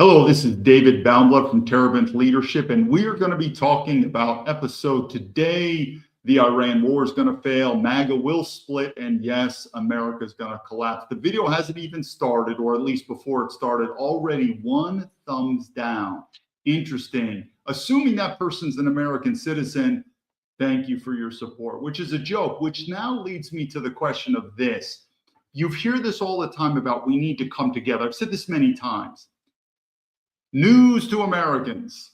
Hello, this is David Baumblatt from Terabint Leadership, and we are going to be talking about episode today. The Iran war is going to fail, MAGA will split, and yes, America is going to collapse. The video hasn't even started, or at least before it started, already one thumbs down. Interesting. Assuming that person's an American citizen, thank you for your support, which is a joke, which now leads me to the question of this. You hear this all the time about we need to come together. I've said this many times. News to Americans,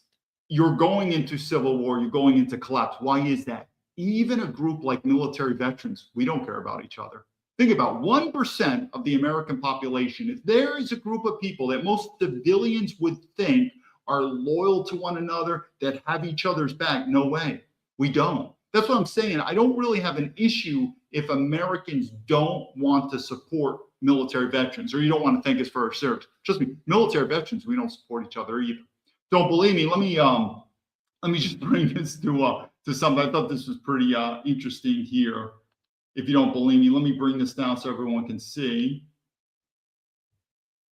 you're going into civil war, you're going into collapse. Why is that? Even a group like military veterans, we don't care about each other. Think about 1% of the American population. If there is a group of people that most civilians would think are loyal to one another, that have each other's back, no way. We don't. That's what I'm saying. I don't really have an issue if Americans don't want to support military veterans, or you don't want to thank us for our service. Trust me, military veterans, we don't support each other either. Don't believe me? Let me just bring this to something. I thought this was pretty interesting here. If you don't believe me, let me bring this down so everyone can see.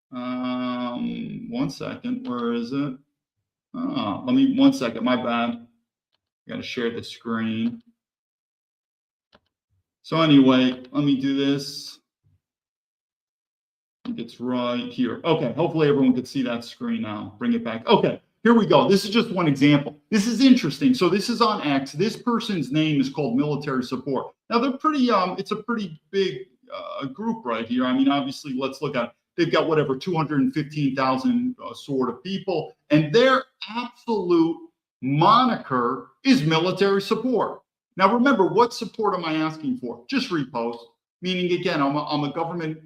1 second. Where is it? One second. My bad. I got to share the screen. So anyway, let me do this. I think it's right here. Okay, hopefully everyone can see that screen now. Bring it back. Okay, here we go. This is just one example. This is interesting. So this is on X. This person's name is called Military Support. Now they're pretty, it's a pretty big group right here. I mean, obviously, let's look at it. They've got whatever, 215,000 sort of people, and their absolute moniker is Military Support. Now remember, what support am I asking for? Just repost. Meaning, again, I'm a government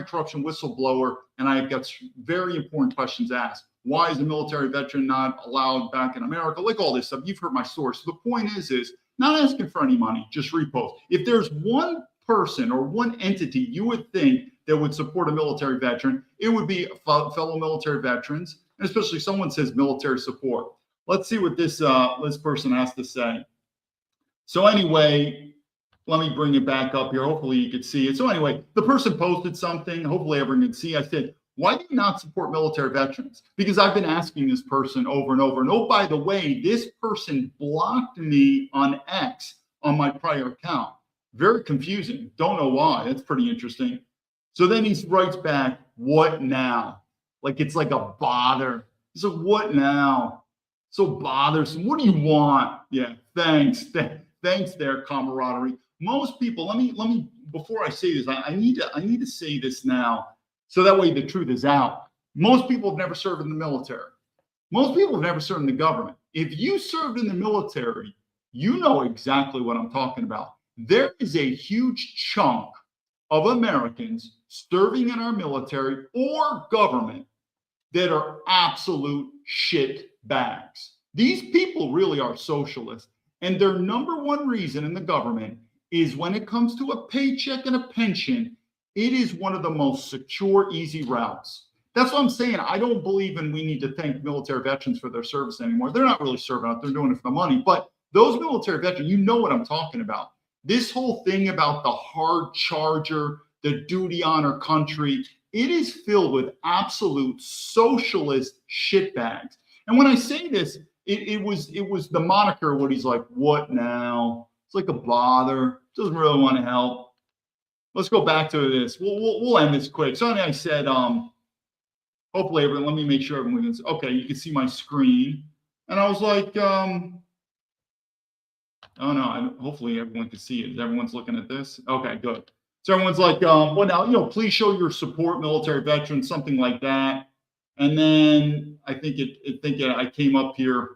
corruption whistleblower, and I've got very important questions asked. Why is a military veteran not allowed back in America? Like all this stuff. You've heard my source. The point is not asking for any money, just repost. If there's one person or one entity you would think that would support a military veteran, it would be fellow military veterans, and especially someone says military support. Let's see what this person has to say. So anyway, let me bring it back up here. Hopefully you could see it. So anyway, the person posted something. Hopefully everyone can see. I said, why do you not support military veterans? Because I've been asking this person over and over. And oh, by the way, this person blocked me on X on my prior account. Very confusing. Don't know why. That's pretty interesting. So then he writes back, what now? Like it's like a bother. So what now? So bothersome. What do you want? Yeah, thanks. Thanks there, camaraderie. Most people, let me before I say this, I need to say this now, so that way the truth is out. Most people have never served in the military. Most people have never served in the government. If you served in the military, you know exactly what I'm talking about. There is a huge chunk of Americans serving in our military or government that are absolute shit bags. These people really are socialists. And their number one reason in the government is when it comes to a paycheck and a pension, it is one of the most secure, easy routes. That's what I'm saying. I don't believe in we need to thank military veterans for their service anymore. They're not really serving out. They're doing it for the money. But those military veterans, you know what I'm talking about. This whole thing about the hard charger, the duty honor country, it is filled with absolute socialist shitbags. And when I say this, it was the moniker what he's like, what now? It's like a bother. Doesn't really want to help. Let's go back to this. We'll end this quick. So I said, hopefully everyone, let me make sure everyone can see. Okay, you can see my screen. And I was like, oh no, hopefully everyone can see it. Everyone's looking at this. Okay, good. So everyone's like, well now, please show your support, military veterans, something like that. And then I think I came up here.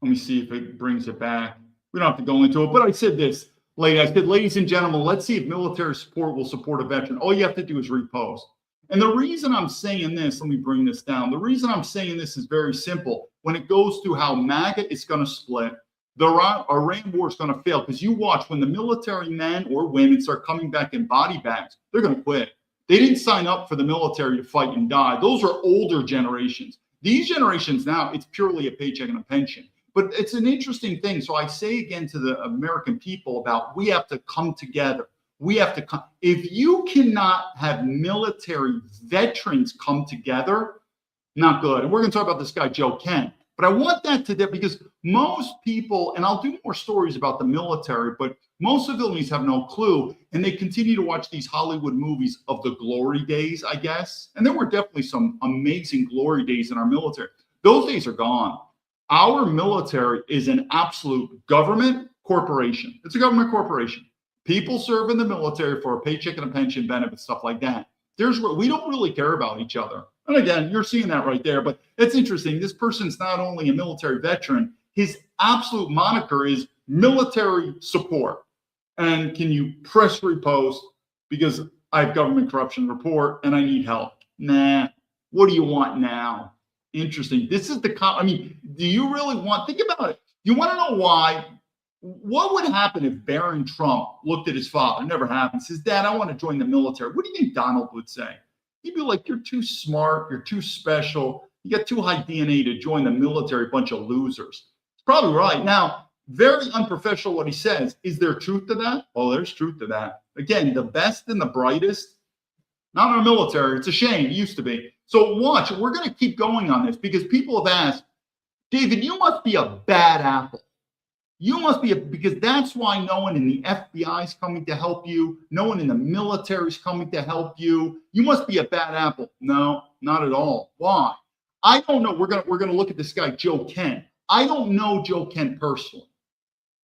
Let me see if it brings it back. We don't have to go into it, but I said this, ladies and gentlemen, let's see if military support will support a veteran. All you have to do is repost. And the reason I'm saying this, let me bring this down. The reason I'm saying this is very simple. When it goes to how MAGA is going to split, the Iran war is going to fail, because you watch when the military men or women start coming back in body bags, they're going to quit. They didn't sign up for the military to fight and die. Those are older generations. These generations now, it's purely a paycheck and a pension. But it's an interesting thing. So I say again to the American people about we have to come together. We have to come. If you cannot have military veterans come together, not good. And we're going to talk about this guy, Joe Kent. But I want that to because most people, and I'll do more stories about the military, but most civilians have no clue. And they continue to watch these Hollywood movies of the glory days, I guess. And there were definitely some amazing glory days in our military. Those days are gone. Our military is an absolute government corporation. It's a government corporation. People serve in the military for a paycheck and a pension benefit, stuff like that. We don't really care about each other. And again, you're seeing that right there. But it's interesting. This person's not only a military veteran, his absolute moniker is military support. And can you press repost because I have government corruption report and I need help? Nah. What do you want now? Interesting. This is do you really think about it? You want to know why? What would happen if Barron Trump looked at his father? It never happened. Says, Dad, I want to join the military. What do you think Donald would say? He'd be like, you're too smart. You're too special. You got too high DNA to join the military, bunch of losers. It's probably right. Now, very unprofessional what he says. Is there truth to that? Oh, there's truth to that. Again, the best and the brightest, not in our military. It's a shame. It used to be. So watch. We're going to keep going on this because people have asked, David, you must be a bad apple. You must be because that's why no one in the FBI is coming to help you. No one in the military is coming to help you. You must be a bad apple. No, not at all. Why? I don't know. We're gonna look at this guy, Joe Kent. I don't know Joe Kent personally.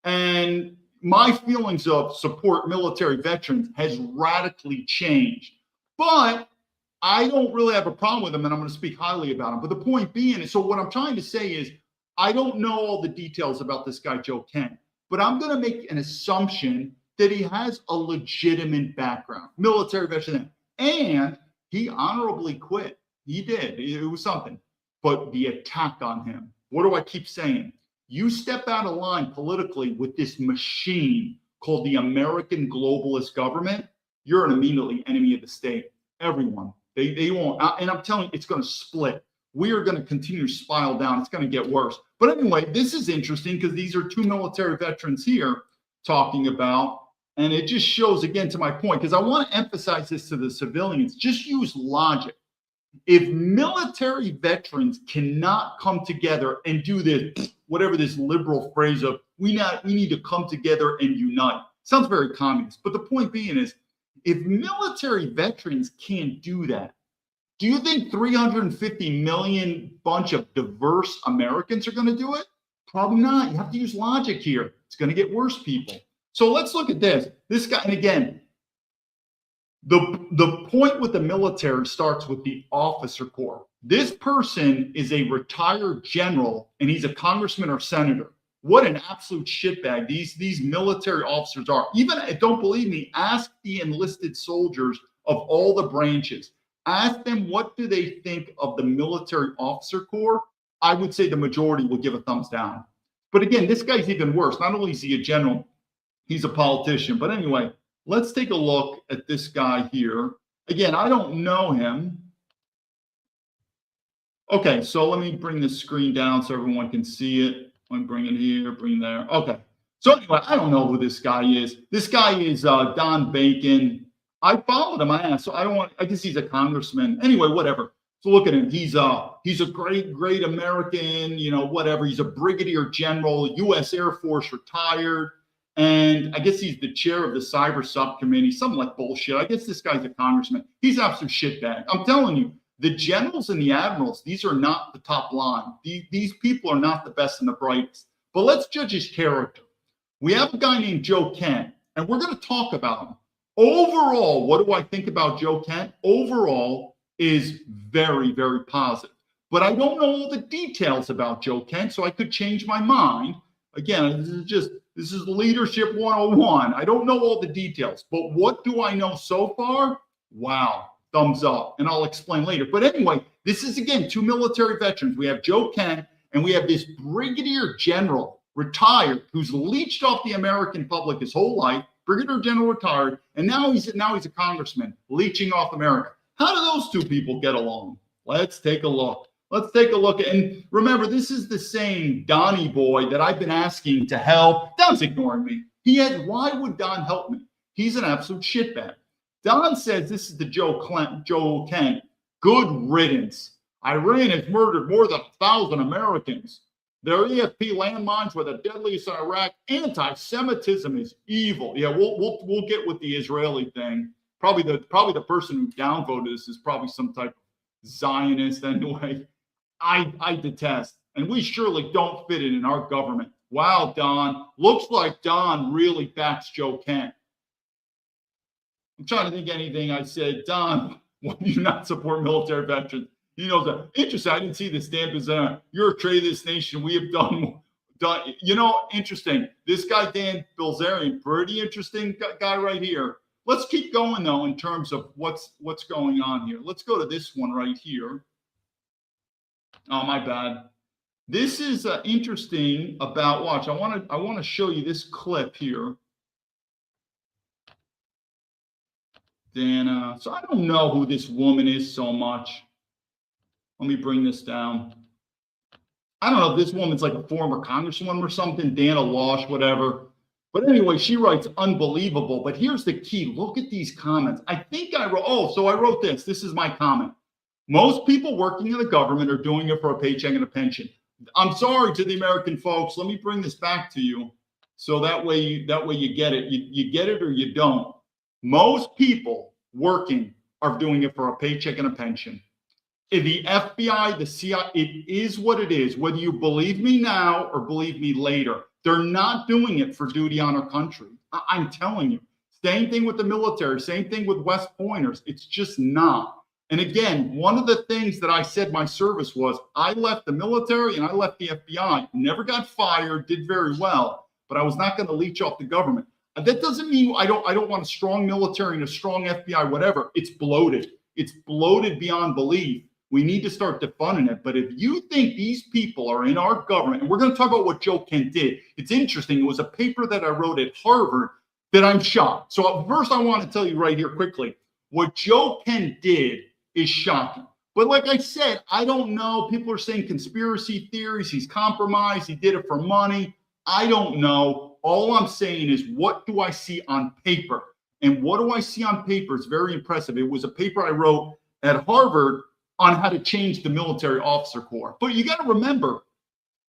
And my feelings of support military veterans has radically changed. But I don't really have a problem with him, and I'm going to speak highly about him. But the point being is, so what I'm trying to say is, I don't know all the details about this guy, Joe Kent, but I'm going to make an assumption that he has a legitimate background, military veteran, and he honorably quit. He did. It was something. But the attack on him, what do I keep saying? You step out of line politically with this machine called the American globalist government, you're an immediately enemy of the state. Everyone. They won't. And I'm telling you, it's going to split. We are going to continue to spiral down. It's going to get worse. But anyway, this is interesting because these are two military veterans here talking about, and it just shows again to my point, because I want to emphasize this to the civilians. Just use logic. If military veterans cannot come together and do this, whatever this liberal phrase of, we need to come together and unite. Sounds very communist. But the point being is, if military veterans can't do that, do you think 350 million bunch of diverse Americans are going to do it? Probably not. You have to use logic here. It's going to get worse, people. So let's look at this. This guy, and again, the point with the military starts with the officer corps. This person is a retired general, and he's a congressman or senator. What an absolute shitbag these military officers are. Even, don't believe me, ask the enlisted soldiers of all the branches. Ask them what do they think of the military officer corps. I would say the majority will give a thumbs down. But again, this guy's even worse. Not only is he a general, he's a politician. But anyway, let's take a look at this guy here. Again, I don't know him. Okay, so let me bring this screen down so everyone can see it. Let me bring it here, bring there. Okay. So anyway, I don't know who this guy is. This guy is Don Bacon. I followed him. I guess he's a congressman. Anyway, whatever. So look at him. He's a great American, whatever. He's a brigadier general, U.S. Air Force, retired. And I guess he's the chair of the cyber subcommittee, something like bullshit. I guess this guy's a congressman. He's absolute shitbag. I'm telling you, the generals and the admirals, these are not the top line. These people are not the best and the brightest. But let's judge his character. We have a guy named Joe Kent, and we're going to talk about him. Overall, what do I think about Joe Kent? Overall is very, very positive. But I don't know all the details about Joe Kent, so I could change my mind. Again, this is leadership 101. I don't know all the details, but what do I know so far? Wow, thumbs up, and I'll explain later. But anyway, this is, again, two military veterans. We have Joe Kent, and we have this brigadier general, retired, who's leeched off the American public his whole life, brigadier general retired, and now he's a congressman, leeching off America. How do those two people get along? Let's take a look. And remember, this is the same Donnie boy that I've been asking to help. Don's ignoring me. Why would Don help me? He's an absolute shitbag. Don says this is the Joe Kent. Good riddance. Iran has murdered more than 1,000 Americans. Their EFP landmines were the deadliest in Iraq. Anti-Semitism is evil. Yeah, we'll get with the Israeli thing. Probably the person who downvoted this is probably some type of Zionist anyway. I detest, and we surely don't fit it in our government. Wow, Don. Looks like Don really backs Joe Kent. I'm trying to think anything I said. Don, why do you not support military veterans? He knows that. Interesting. I didn't see this stamp as you're a traitor to this nation. We have done. Interesting. This guy, Dan Bilzerian, pretty interesting guy right here. Let's keep going, though, in terms of what's going on here. Let's go to this one right here. Oh, my bad. This is interesting about, watch, I want to show you this clip here. Dan, so I don't know who this woman is so much. Let me bring this down. I don't know if this woman's like a former congresswoman or something, Dana Losh, whatever. But anyway, she writes unbelievable. But here's the key. Look at these comments. I think I wrote, so I wrote this. This is my comment. Most people working in the government are doing it for a paycheck and a pension. I'm sorry to the American folks. Let me bring this back to you. So that way you get it. You get it or you don't. Most people working are doing it for a paycheck and a pension. In the FBI, the CIA, it is what it is. Whether you believe me now or believe me later, they're not doing it for duty on our country. I'm telling you. Same thing with the military. Same thing with West Pointers. It's just not. And again, one of the things that I said my service was I left the military and I left the FBI. Never got fired, did very well, but I was not going to leech off the government. That doesn't mean I don't want a strong military and a strong FBI, whatever. It's bloated. It's bloated beyond belief. We need to start defunding it. But if you think these people are in our government, and we're going to talk about what Joe Kent did. It's interesting. It was a paper that I wrote at Harvard that I'm shocked. So first I want to tell you right here quickly, what Joe Kent did is shocking. But like I said, I don't know. People are saying conspiracy theories. He's compromised. He did it for money. I don't know. All I'm saying is, what do I see on paper? And what do I see on paper? It's very impressive. It was a paper I wrote at Harvard on how to change the military officer corps. But you got to remember,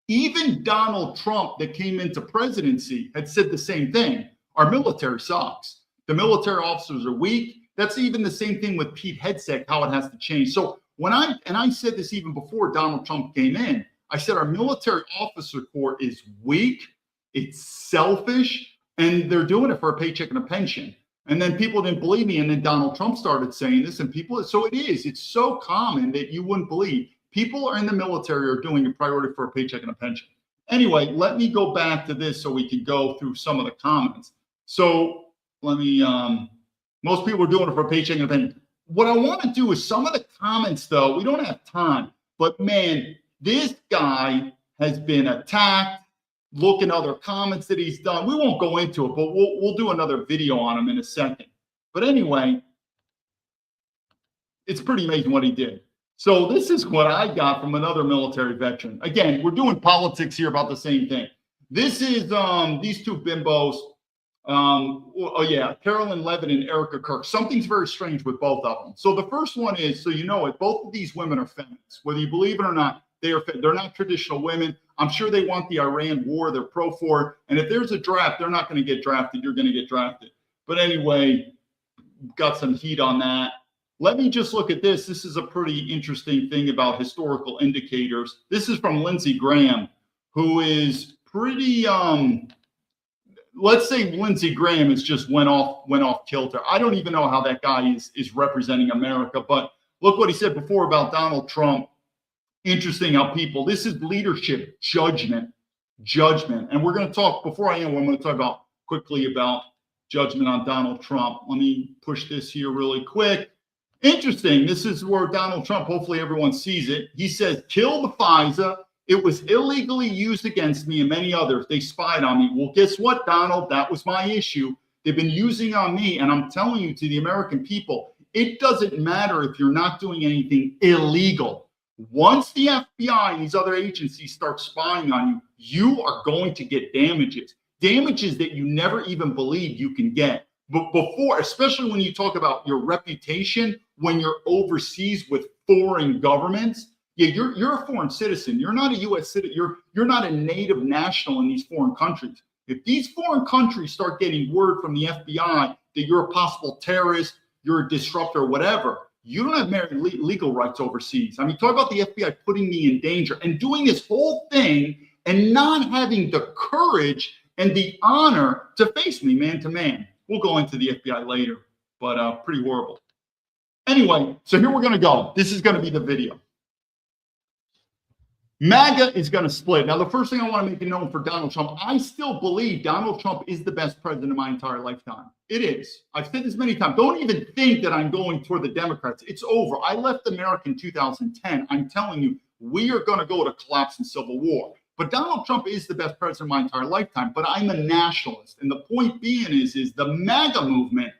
even Donald Trump that came into presidency had said the same thing. Our military sucks. The military officers are weak. That's even the same thing with Pete Hegseth, how it has to change. So I said this even before Donald Trump came in, I said our military officer corps is weak, it's selfish, and they're doing it for a paycheck and a pension. And then people didn't believe me, and then Donald Trump started saying this, and so it's so common that you wouldn't believe. People are in the military are doing a priority for a paycheck and a pension. Anyway, let me go back to this so we can go through some of the comments. So let me, most people are doing it for a paycheck and a pension. What I want to do is some of the comments, though, we don't have time, but man, this guy has been attacked. Look at other comments that he's done. We won't go into it, but we'll do another video on him in a second. But anyway, it's pretty amazing what he did. So this is what I got from another military veteran. Again, we're doing politics here about the same thing. This is these two bimbos. Carolyn Levin and Erica Kirk. Something's very strange with both of them. So the first one is, so you know it, both of these women are feminists. Whether you believe it or not, they're not traditional women. I'm sure they want the Iran war. They're pro for it. And if there's a draft, they're not going to get drafted. You're going to get drafted. But anyway, got some heat on that. Let me just look at this. This is a pretty interesting thing about historical indicators. This is from Lindsey Graham, who is pretty, let's say Lindsey Graham has just went off kilter. I don't even know how that guy is representing America, but look what he said before about Donald Trump. Interesting how this is leadership, judgment. And we're going to talk, before I end, I'm going to talk quickly about judgment on Donald Trump. Let me push this here really quick. Interesting. This is where Donald Trump, hopefully everyone sees it. He says, kill the FISA. It was illegally used against me and many others. They spied on me. Well, guess what, Donald? That was my issue. They've been using on me. And I'm telling you, to the American people, it doesn't matter if you're not doing anything illegal. Once the FBI and these other agencies start spying on you, you are going to get damages that you never even believed you can get. But before, especially when you talk about your reputation, when you're overseas with foreign governments, yeah, you're a foreign citizen. You're not a U.S. citizen. You're not a native national in these foreign countries. If these foreign countries start getting word from the FBI that you're a possible terrorist, you're a disruptor, whatever, you don't have legal rights overseas. I mean, talk about the FBI putting me in danger and doing this whole thing and not having the courage and the honor to face me man to man. We'll go into the FBI later, but pretty horrible. Anyway, so here we're going to go. This is going to be the video. MAGA is going to split. Now, the first thing I want to make it known for Donald Trump, I still believe Donald Trump is the best president of my entire lifetime. It is. I've said this many times. Don't even think that I'm going toward the Democrats. It's over. I left America in 2010. I'm telling you, we are going to go to collapse and civil war. But Donald Trump is the best president of my entire lifetime. But I'm a nationalist. And the point being is the MAGA movement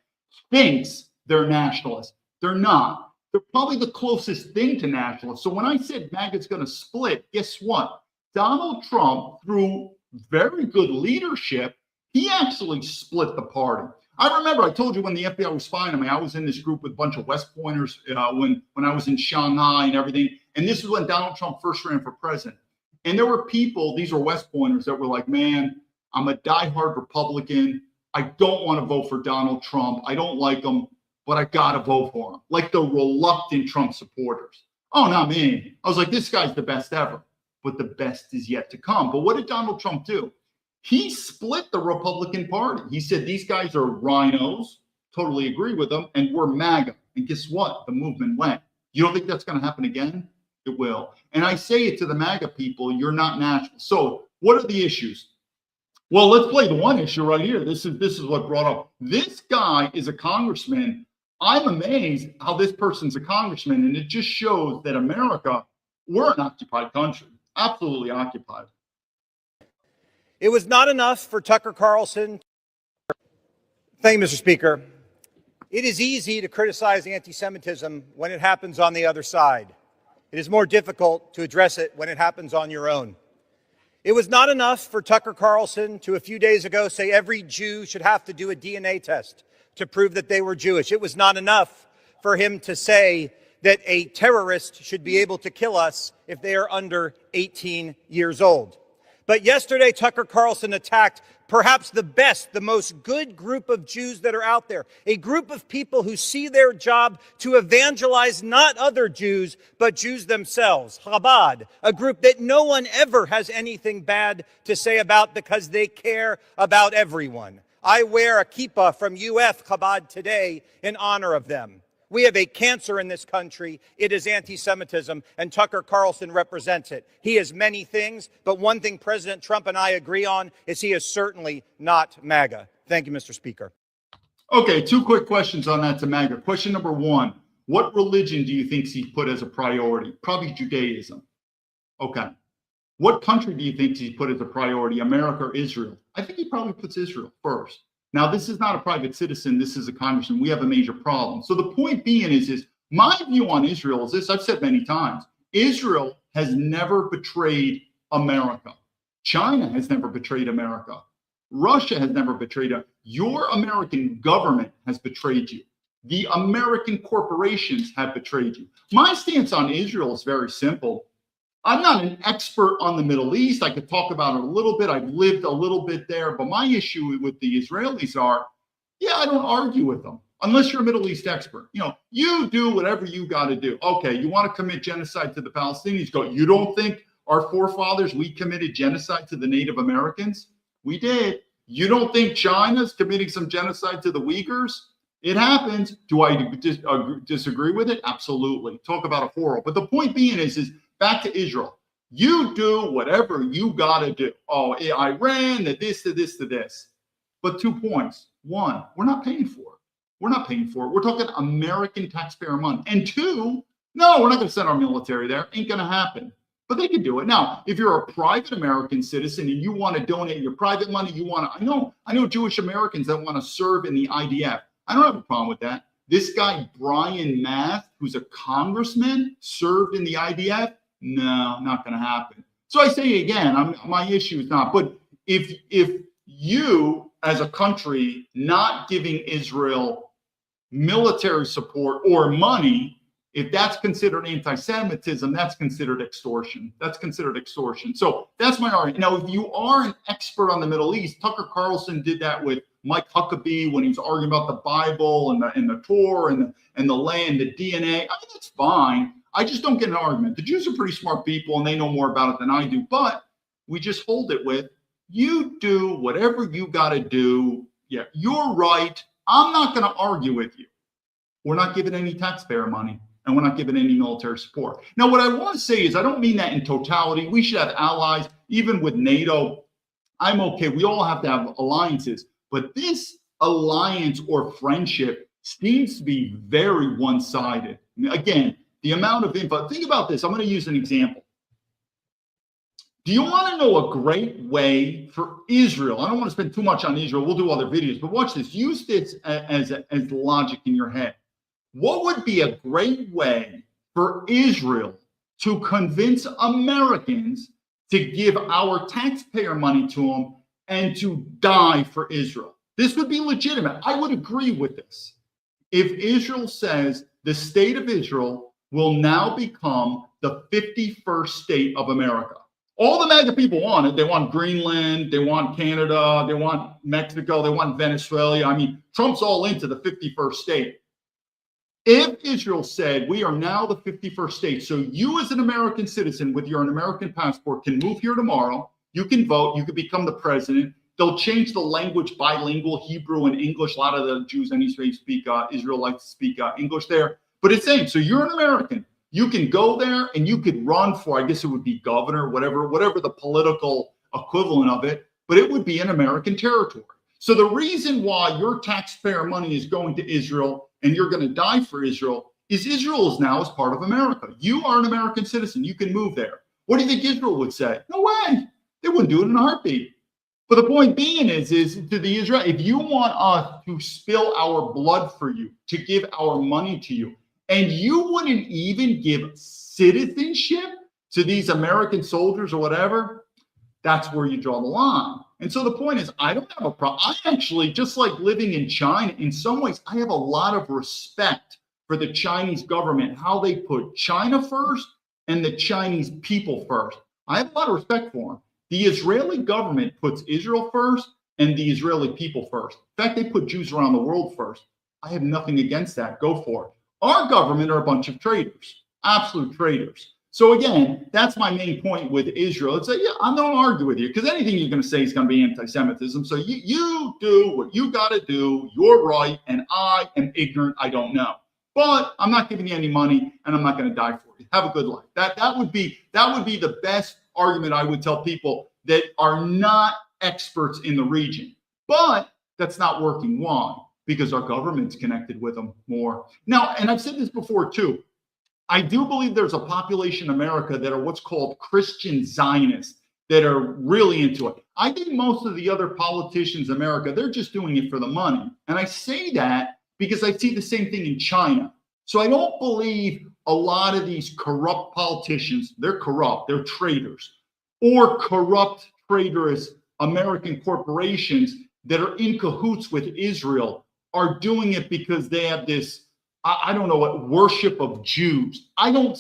thinks they're nationalists. They're not. They're probably the closest thing to nationalists. So when I said MAGA's going to split, guess what? Donald Trump, through very good leadership, he actually split the party. I remember I told you when the FBI was spying on me, I was in this group with a bunch of West Pointers when I was in Shanghai and everything. And this is when Donald Trump first ran for president. And there were people, these were West Pointers, that were like, man, I'm a diehard Republican. I don't want to vote for Donald Trump. I don't like him, but I got to vote for him. Like the reluctant Trump supporters. Oh, not me. I was like, this guy's the best ever. But the best is yet to come. But what did Donald Trump do? He split the Republican Party. He said, these guys are rhinos. Totally agree with them. And we're MAGA. And guess what? The movement went. You don't think that's going to happen again? It will. And I say it to the MAGA people, you're not national. So what are the issues? Well, let's play the one issue right here. This is what brought up. This guy is a congressman. I'm amazed how this person's a congressman. And it just shows that America, we're an occupied country. Absolutely occupied. It was not enough for Tucker Carlson. Thank you, Mr. Speaker. It is easy to criticize anti-Semitism when it happens on the other side. It is more difficult to address it when it happens on your own. It was not enough for Tucker Carlson to a few days ago say every Jew should have to do a DNA test to prove that they were Jewish. It was not enough for him to say that a terrorist should be able to kill us if they are under 18 years old. But yesterday, Tucker Carlson attacked perhaps the best, the most good group of Jews that are out there, a group of people who see their job to evangelize not other Jews, but Jews themselves, Chabad, a group that no one ever has anything bad to say about because they care about everyone. I wear a kippah from UF Chabad today in honor of them. We have a cancer in this country. It is anti-Semitism, and Tucker Carlson represents it. He is many things, but one thing President Trump and I agree on is he is certainly not MAGA. Thank you, Mr. Speaker. Okay, two quick questions on that to MAGA. Question number one, what religion do you think he put as a priority? Probably Judaism. Okay. What country do you think he put as a priority, America or Israel? I think he probably puts Israel first. Now, this is not a private citizen. This is a congressman. We have a major problem. So the point being is my view on Israel is this. I've said many times. Israel has never betrayed America. China has never betrayed America. Russia has never betrayed us. Your American government has betrayed you. The American corporations have betrayed you. My stance on Israel is very simple. I'm not an expert on the Middle East. I could talk about it a little bit. I've lived a little bit there. But my issue with the Israelis are, I don't argue with them unless you're a Middle East expert. You do whatever you got to do. Okay, you want to commit genocide to the Palestinians? Go. You don't think our forefathers, we committed genocide to the Native Americans? We did. You don't think China's committing some genocide to the Uyghurs? It happens. Do I disagree with it? Absolutely. Talk about a horror. But the point being is back to Israel. You do whatever you got to do. Oh, Iran, this, to this, to this. But 2 points. One, we're not paying for it. We're not paying for it. We're talking American taxpayer money. And two, no, we're not going to send our military there. Ain't going to happen. But they can do it. Now, if you're a private American citizen and you want to donate your private money, I know Jewish Americans that want to serve in the IDF. I don't have a problem with that. This guy, Brian Math, who's a congressman, served in the IDF. No, not going to happen. So I say again, my issue is not. But if you as a country not giving Israel military support or money, if that's considered anti-Semitism, that's considered extortion. That's considered extortion. So that's my argument. Now, if you are an expert on the Middle East, Tucker Carlson did that with Mike Huckabee when he was arguing about the Bible and the Torah and the land, the DNA. I mean, that's fine. I just don't get an argument. The Jews are pretty smart people and they know more about it than I do. But we just hold it with, you do whatever you got to do. Yeah, you're right. I'm not going to argue with you. We're not giving any taxpayer money. And we're not giving any military support. Now, what I want to say is I don't mean that in totality. We should have allies, even with NATO. I'm okay. We all have to have alliances. But this alliance or friendship seems to be very one-sided. Again, the amount of info. Think about this. I'm going to use an example. Do you want to know a great way for Israel? I don't want to spend too much on Israel. We'll do other videos. But watch this. Use this as logic in your head. What would be a great way for Israel to convince Americans to give our taxpayer money to them and to die for Israel? This would be legitimate. I would agree with this. If Israel says the state of Israel will now become the 51st state of America. All the MAGA people want it. They want Greenland, they want Canada, they want Mexico, they want Venezuela. I mean, Trump's all into the 51st state. If Israel said, we are now the 51st state, so you as an American citizen with your American passport can move here tomorrow, you can vote, you can become the president. They'll change the language bilingual, Hebrew and English. A lot of the Jews anyway speak Israelites speak English there. But it's saying, so you're an American. You can go there and you could run for, I guess it would be governor, whatever the political equivalent of it, but it would be an American territory. So the reason why your taxpayer money is going to Israel and you're going to die for Israel is now as part of America. You are an American citizen. You can move there. What do you think Israel would say? No way. They wouldn't do it in a heartbeat. But the point being is to the Israel, if you want us to spill our blood for you, to give our money to you, and you wouldn't even give citizenship to these American soldiers or whatever, that's where you draw the line. And so the point is, I don't have a problem. I actually, just like living in China, in some ways, I have a lot of respect for the Chinese government, how they put China first and the Chinese people first. I have a lot of respect for them. The Israeli government puts Israel first and the Israeli people first. In fact, they put Jews around the world first. I have nothing against that. Go for it. Our government are a bunch of traitors, absolute traitors. So again, that's my main point with Israel. It's like, yeah, I don't argue with you because anything you're going to say is going to be anti-Semitism. So you do what you got to do. You're right, and I am ignorant. I don't know, but I'm not giving you any money, and I'm not going to die for you. Have a good life. That would be the best argument I would tell people that are not experts in the region. But that's not working. Why? Because our government's connected with them more now. And I've said this before too. I do believe there's a population in America that are what's called Christian Zionists that are really into it. I think most of the other politicians in America, they're just doing it for the money. And I say that because I see the same thing in China. So I don't believe a lot of these corrupt politicians, they're corrupt, they're traitors, or corrupt traitorous American corporations that are in cahoots with Israel are doing it because they have this, I don't know what, worship of Jews. I don't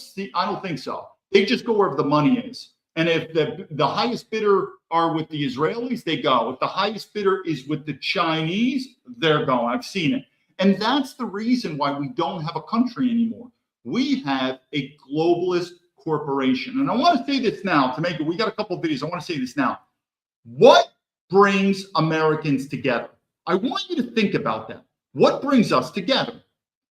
think so. They just go wherever the money is. And if the highest bidder are with the Israelis, they go. If the highest bidder is with the Chinese, they're going. I've seen it. And that's the reason why we don't have a country anymore. We have a globalist corporation. And I want to say this now to make it, we got a couple of videos. I want to say this now. What brings Americans together? I want you to think about that. What brings us together?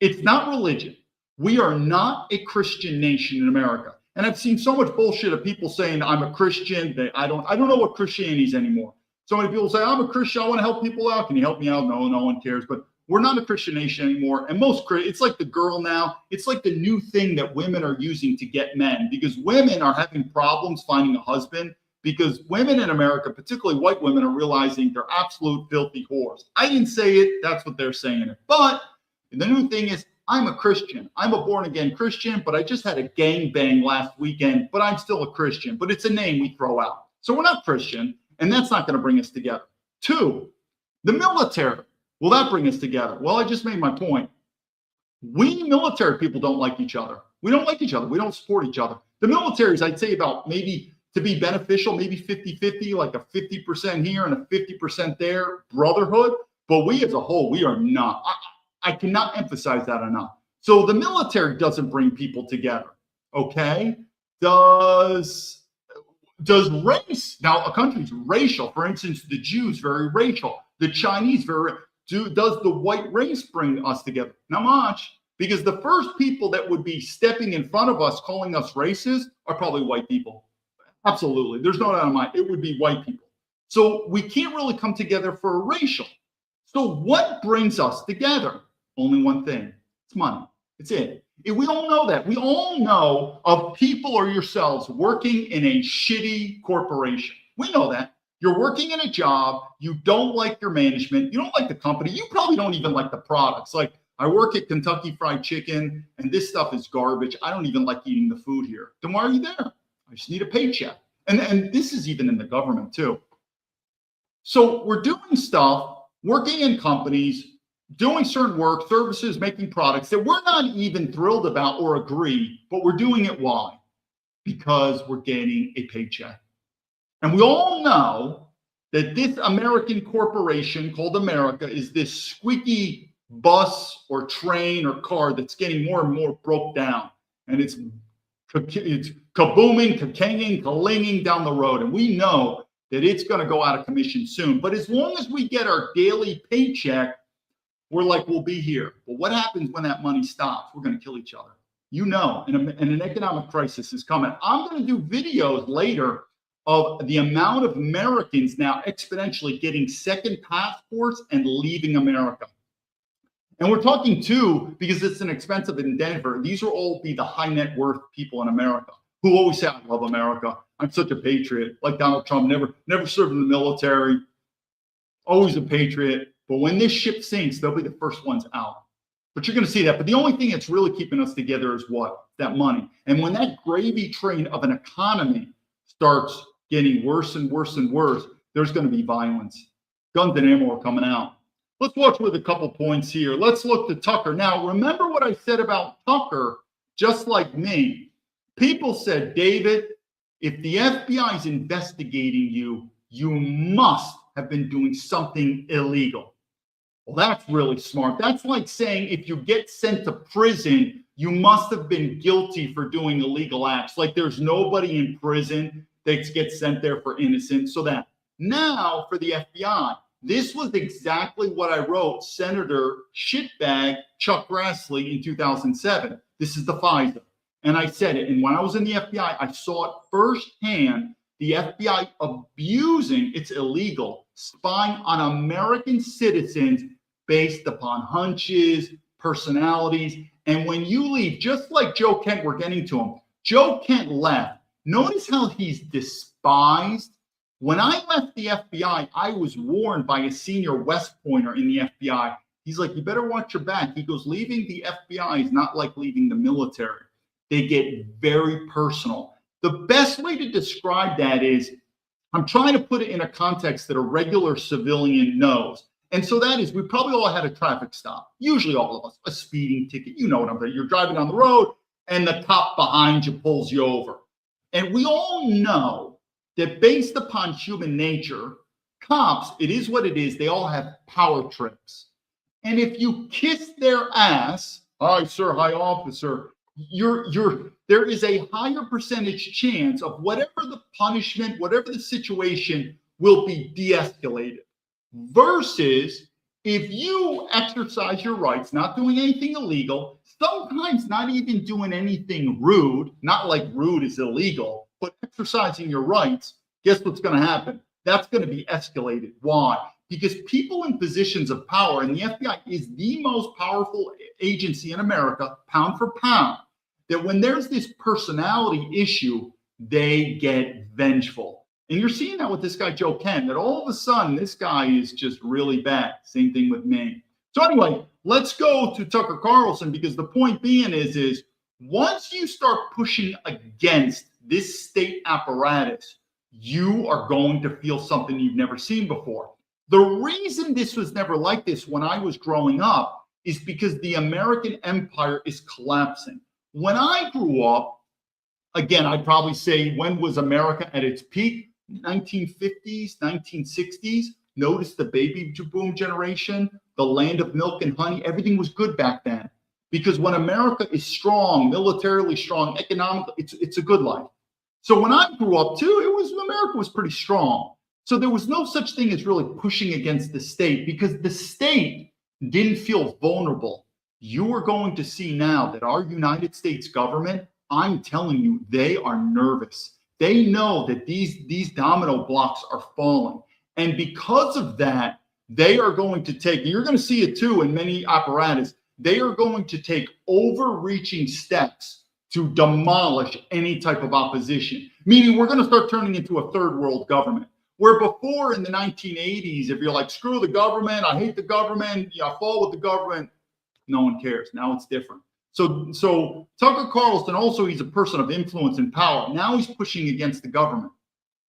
It's not religion. We are not a Christian nation in America. And I've seen so much bullshit of people saying I'm a Christian. I don't know what Christianity is anymore. So many people say I'm a Christian. I want to help people out. Can you help me out? No one cares. But we're not a Christian nation anymore. And it's like the girl now. It's like the new thing that women are using to get men, because women are having problems finding a husband because women in America, particularly white women, are realizing they're absolute filthy whores. I didn't say it. That's what they're saying it. But the new thing is, I'm a Christian. I'm a born-again Christian, but I just had a gangbang last weekend, but I'm still a Christian. But it's a name we throw out. So we're not Christian, and that's not going to bring us together. Two, The military, will that bring us together? Well, I just made my point. We military people don't like each other. We don't like each other. We don't support each other. The military is, I'd say, about maybe to be beneficial, maybe 50-50, like a 50% here and a 50% there, brotherhood. But we as a whole, we are not. I cannot emphasize that enough. So the military doesn't bring people together, okay? Does race, now a country's racial, for instance, the Jews, very racial. The Chinese, does the white race bring us together? Not much. Because the first people that would be stepping in front of us, calling us racist, are probably white people. Absolutely. There's no doubt in my mind. It would be white people. So we can't really come together for a racial. So what brings us together? Only one thing. It's money. It's it. We all know that. We all know of people or yourselves working in a shitty corporation. We know that. You're working in a job. You don't like your management. You don't like the company. You probably don't even like the products. Like, I work at Kentucky Fried Chicken, and this stuff is garbage. I don't even like eating the food here. Then why are you there? I just need a paycheck. And this is even in the government too. So we're doing stuff, working in companies, doing certain work, services, making products that we're not even thrilled about or agree, but we're doing it. Why? Because we're getting a paycheck. And we all know that this American corporation called America is this squeaky bus or train or car that's getting more and more broke down. And it's kabooming, kakanging, kalinging down the road. And we know that it's going to go out of commission soon. But as long as we get our daily paycheck, we're like, we'll be here. But what happens when that money stops? We're going to kill each other. You know, and an economic crisis is coming. I'm going to do videos later of the amount of Americans now exponentially getting second passports and leaving America. And we're talking too, because it's an expensive endeavor. These will all be the high net worth people in America who always say, I love America. I'm such a patriot. Like Donald Trump, never served in the military, always a patriot. But when this ship sinks, they'll be the first ones out. But you're going to see that. But the only thing that's really keeping us together is what? That money. And when that gravy train of an economy starts getting worse and worse and worse, there's going to be violence. Guns and ammo are coming out. Let's watch with a couple points here. Let's look to Tucker. Now, remember what I said about Tucker, just like me. People said, David, if the FBI is investigating you, you must have been doing something illegal. Well, that's really smart. That's like saying if you get sent to prison, you must have been guilty for doing illegal acts. Like there's nobody in prison that gets sent there for innocence. So that now for the FBI, this was exactly what I wrote Senator Shitbag Chuck Grassley in 2007. This is the FISA. And I said it. And when I was in the FBI, I saw it firsthand, the FBI abusing, it's illegal, spying on American citizens based upon hunches, personalities. And when you leave, just like Joe Kent, we're getting to him. Joe Kent left. Notice how he's despised. When I left the FBI, I was warned by a senior West Pointer in the FBI. He's like, you better watch your back. He goes, leaving the FBI is not like leaving the military. They get very personal. The best way to describe that is, I'm trying to put it in a context that a regular civilian knows. And so that is, we probably all had a traffic stop, usually all of us, a speeding ticket. You know what I'm saying. You're driving down the road and the cop behind you pulls you over. And we all know that based upon human nature, cops, it is what it is. They all have power trips. And if you kiss their ass, hi, sir, hi, officer, there is a higher percentage chance of whatever the punishment, whatever the situation will be de-escalated. Versus if you exercise your rights, not doing anything illegal, sometimes not even doing anything rude, not like rude is illegal, but exercising your rights, guess what's going to happen? That's going to be escalated. Why? Because people in positions of power, and the FBI is the most powerful agency in America, pound for pound, that when there's this personality issue, they get vengeful. And you're seeing that with this guy, Joe Kent, that all of a sudden, this guy is just really bad. Same thing with me. So anyway, let's go to Tucker Carlson, because the point being is once you start pushing against this state apparatus, you are going to feel something you've never seen before. The reason this was never like this when I was growing up is because the American empire is collapsing. When I grew up, again, I'd probably say, when was America at its peak? 1950s, 1960s. Notice the baby boom generation, the land of milk and honey. Everything was good back then. Because when America is strong, militarily strong, economically, it's a good life. So when I grew up too, America was pretty strong. So there was no such thing as really pushing against the state because the state didn't feel vulnerable. You are going to see now that our United States government, I'm telling you, they are nervous. They know that these domino blocks are falling. And because of that, they are going to take, and you're going to see it too in many apparatus, they are going to take overreaching steps to demolish any type of opposition. Meaning we're going to start turning into a third world government. Where before in the 1980s, if you're like, screw the government, I hate the government, I fall with the government, no one cares. Now it's different. So Tucker Carlson, also, he's a person of influence and power. Now he's pushing against the government.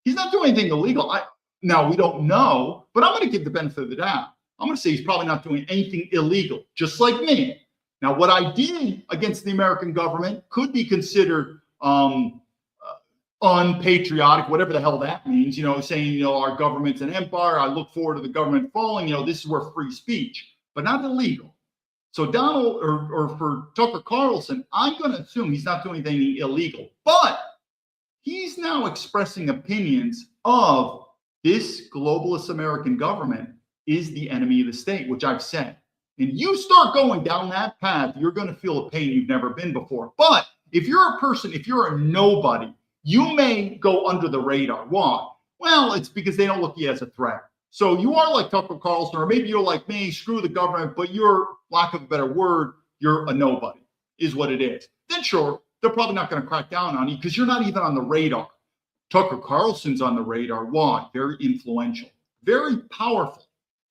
He's not doing anything illegal. Now, we don't know, but I'm going to give the benefit of the doubt. I'm going to say he's probably not doing anything illegal, just like me. Now, what I did against the American government could be considered unpatriotic, whatever the hell that means, saying, our government's an empire. I look forward to the government falling. This is where free speech, but not illegal. So Donald, or for Tucker Carlson, I'm going to assume he's not doing anything illegal, but he's now expressing opinions of this globalist American government is the enemy of the state, which I've said. And you start going down that path, you're going to feel a pain you've never been before. But if you're a person, if you're a nobody, you may go under the radar. Why? Well, it's because they don't look at you as a threat. So you are like Tucker Carlson, or maybe you're like me, screw the government, but you're, lack of a better word, you're a nobody, is what it is. Then sure, they're probably not going to crack down on you because you're not even on the radar. Tucker Carlson's on the radar. Why? Very influential, very powerful.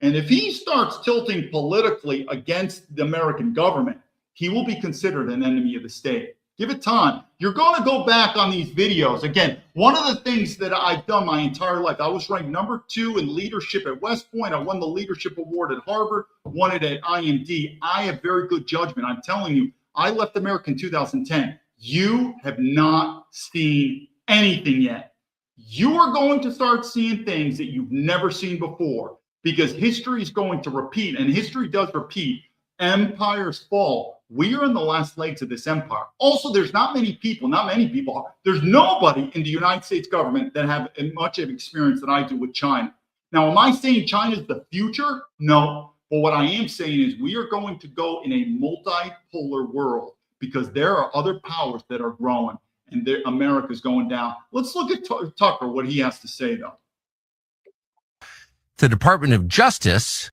And if he starts tilting politically against the American government, he will be considered an enemy of the state. Give it time. You're going to go back on these videos. Again, one of the things that I've done my entire life, I was ranked number 2 in leadership at West Point. I won the leadership award at Harvard, won it at IMD. I have very good judgment. I'm telling you, I left America in 2010. You have not seen anything yet. You are going to start seeing things that you've never seen before because history is going to repeat, and history does repeat. Empires fall. We are in the last legs of this empire. Also, there's not many people, there's nobody in the United States government that have as much of experience that I do with China. Now, am I saying China is the future? No. But what I am saying is we are going to go in a multipolar world because there are other powers that are growing and America's going down. Let's look at Tucker, what he has to say, though. The Department of Justice.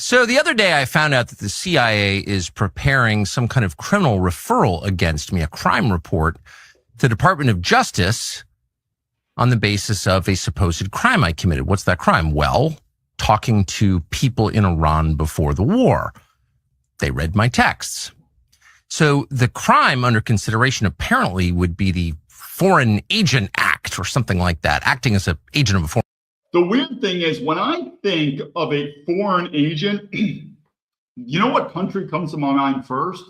So the other day I found out that the CIA is preparing some kind of criminal referral against me, a crime report to the Department of Justice on the basis of a supposed crime I committed. What's that crime? Well, talking to people in Iran before the war. They read my texts. So the crime under consideration apparently would be the Foreign Agent Act or something like that, acting as an agent of a foreign. The weird thing is when I think of a foreign agent, you know what country comes to my mind first?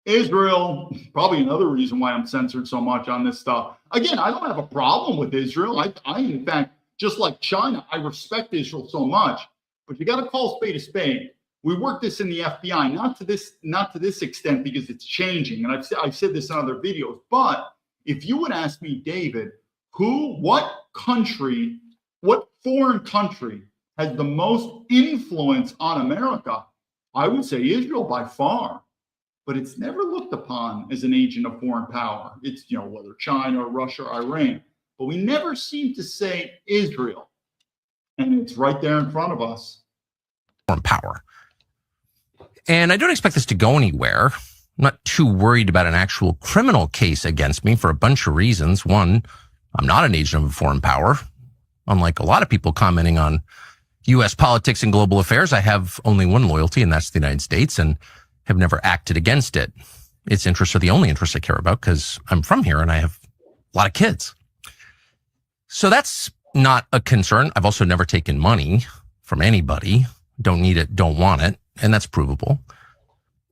Israel. Probably another reason why I'm censored so much on this stuff. Again, I don't have a problem with Israel. I in fact, just like China, I respect Israel so much, but you got to call a spade a spade. We work this in the FBI, not to this extent because it's changing. And I've said this in other videos, but if you would ask me, David, what foreign country has the most influence on America? I would say Israel by far, but it's never looked upon as an agent of foreign power. It's, whether China or Russia or Iran, but we never seem to say Israel. And it's right there in front of us. Foreign power. And I don't expect this to go anywhere. I'm not too worried about an actual criminal case against me for a bunch of reasons. One, I'm not an agent of a foreign power. Unlike a lot of people commenting on U.S. politics and global affairs, I have only one loyalty, and that's the United States, and have never acted against it. Its interests are the only interests I care about because I'm from here and I have a lot of kids. So that's not a concern. I've also never taken money from anybody. Don't need it, don't want it. And that's provable.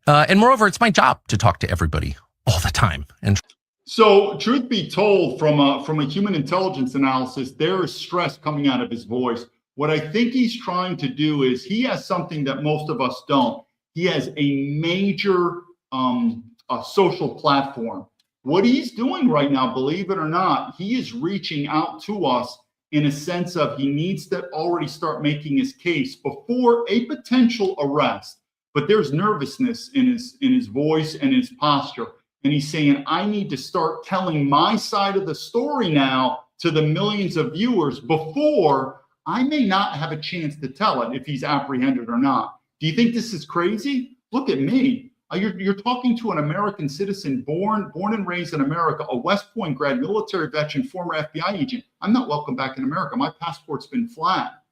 And moreover, it's my job to talk to everybody all the time. And so, truth be told, from a human intelligence analysis, there is stress coming out of his voice. What I think he's trying to do is he has something that most of us don't. He has a major a social platform. What he's doing right now, believe it or not, he is reaching out to us in a sense of he needs to already start making his case before a potential arrest. But there's nervousness in his voice and his posture. And he's saying, I need to start telling my side of the story now to the millions of viewers before I may not have a chance to tell it if he's apprehended or not. Do you think this is crazy? Look at me. You're talking to an American citizen born and raised in America, a West Point grad, military veteran, former FBI agent. I'm not welcome back in America. My passport's been flat.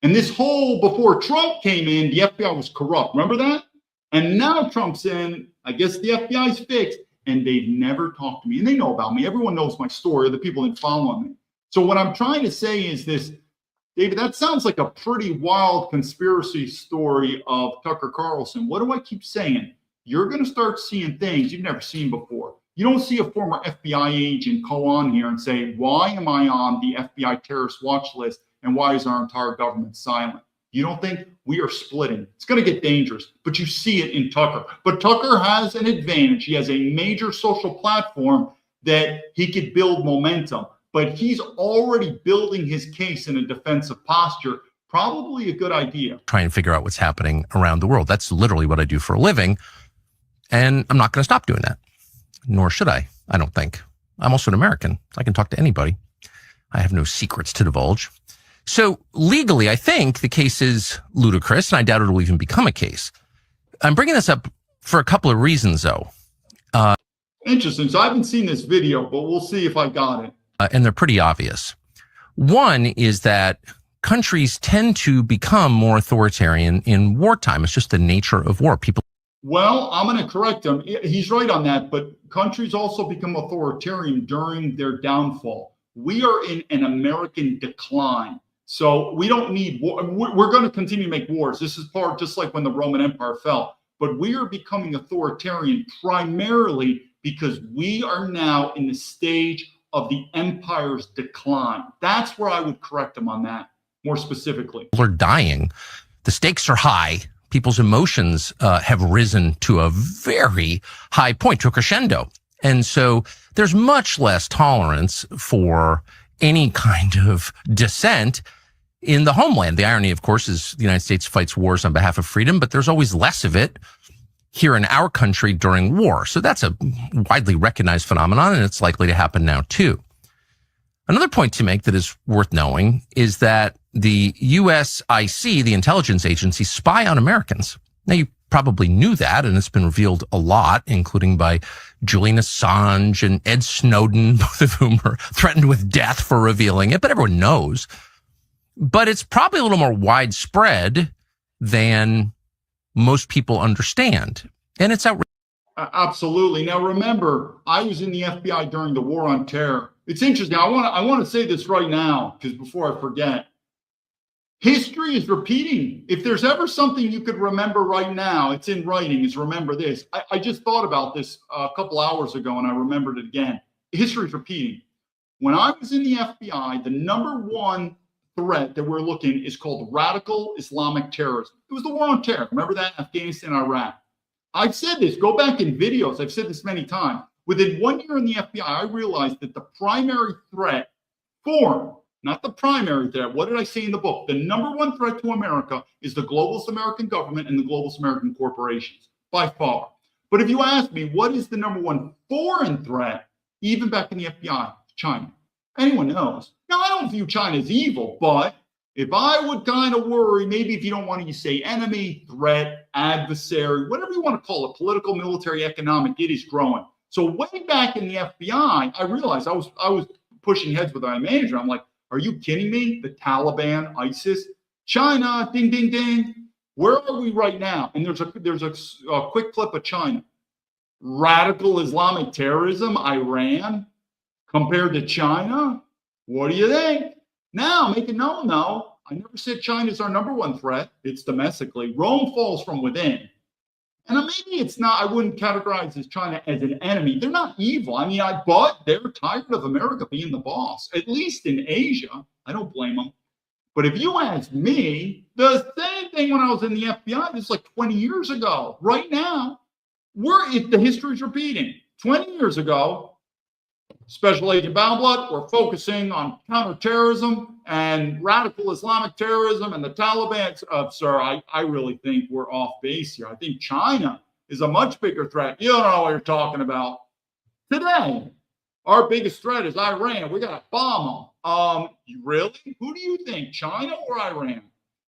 And this whole, before Trump came in, the FBI was corrupt. Remember that? And now Trump's in, I guess the FBI's fixed, and they've never talked to me. And they know about me. Everyone knows my story, the people that follow me. So what I'm trying to say is this, David, that sounds like a pretty wild conspiracy story of Tucker Carlson. What do I keep saying? You're going to start seeing things you've never seen before. You don't see a former FBI agent go on here and say, why am I on the FBI terrorist watch list and why is our entire government silent? You don't think we are splitting? It's going to get dangerous, but you see it in Tucker. But Tucker has an advantage. He has a major social platform that he could build momentum, but he's already building his case in a defensive posture. Probably a good idea. try and figure out what's happening around the world. That's literally what I do for a living. And I'm not going to stop doing that, nor should I don't think. I'm also an American. I can talk to anybody. I have no secrets to divulge. So legally, I think the case is ludicrous, and I doubt it'll even become a case. I'm bringing this up for a couple of reasons, though. Interesting. So I haven't seen this video, but we'll see if I got it. And they're pretty obvious. One is that countries tend to become more authoritarian in wartime. It's just the nature of war. People. Well, I'm going to correct him. He's right on that, but countries also become authoritarian during their downfall. We are in an American decline. So we don't need war. We're going to continue to make wars. This is part just like when the Roman Empire fell. But we are becoming authoritarian primarily because we are now in the stage of the empire's decline. That's where I would correct him on that more specifically. People are dying. The stakes are high. People's emotions have risen to a very high point, to a crescendo. And so there's much less tolerance for any kind of dissent in the homeland. The irony, of course, is the United States fights wars on behalf of freedom, but there's always less of it here in our country during war. So that's a widely recognized phenomenon, and it's likely to happen now too. Another point to make that is worth knowing is that the USIC, the intelligence agency, spy on Americans. Now, you probably knew that, and it's been revealed a lot, including by Julian Assange and Ed Snowden, both of whom are threatened with death for revealing it, but everyone knows. But it's probably a little more widespread than most people understand. And it's outrageous. Absolutely. Now, remember, I was in the FBI during the War on Terror. It's interesting. I want to say this right now, because before I forget, history is repeating. If there's ever something you could remember right now, it's in writing, is remember this. I just thought about this a couple hours ago, and I remembered it again. History is repeating. When I was in the FBI, the number one threat that we're looking is called radical Islamic terrorism. It was the War on Terror. Remember that? Afghanistan, Iraq. I've said this. Go back in videos. I've said this many times. Within 1 year in the FBI, I realized that the primary threat, foreign, not the primary threat. What did I say in the book? The number one threat to America is the globalist American government and the globalist American corporations, by far. But if you ask me, what is the number one foreign threat, even back in the FBI? China. Anyone knows. Now, I don't view China as evil, but if I would kind of worry, maybe if you don't want to say enemy, threat, adversary, whatever you want to call it, political, military, economic, it is growing. So way back in the FBI, I realized I was pushing heads with my manager. I'm like, are you kidding me? The Taliban, ISIS, China, ding, ding, ding. Where are we right now? And there's a quick clip of China. Radical Islamic terrorism, Iran, compared to China. What do you think? Now, make it known, though, I never said China's our number one threat. It's domestically. Rome falls from within. And maybe it's not, I wouldn't categorize as China as an enemy. They're not evil. I mean, but they're tired of America being the boss, at least in Asia. I don't blame them. But if you ask me, the same thing when I was in the FBI, this is like 20 years ago. Right now, the history's repeating. 20 years ago, Special Agent Baumblatt, we're focusing on counterterrorism and radical Islamic terrorism and the Taliban. Sir, I really think we're off base here. I think China is a much bigger threat. You don't know what you're talking about. Today, our biggest threat is Iran. We got to bomb them. Really? Who do you think, China or Iran?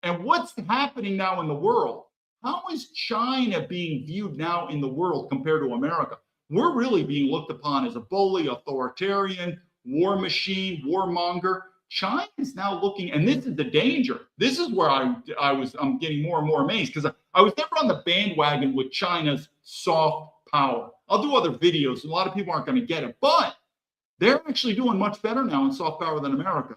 And what's happening now in the world? How is China being viewed now in the world compared to America? We're really being looked upon as a bully, authoritarian, war machine, warmonger. China is now looking, and this is the danger. This is where I'm getting more and more amazed, because I was never on the bandwagon with China's soft power. I'll do other videos. A lot of people aren't going to get it, but they're actually doing much better now in soft power than America.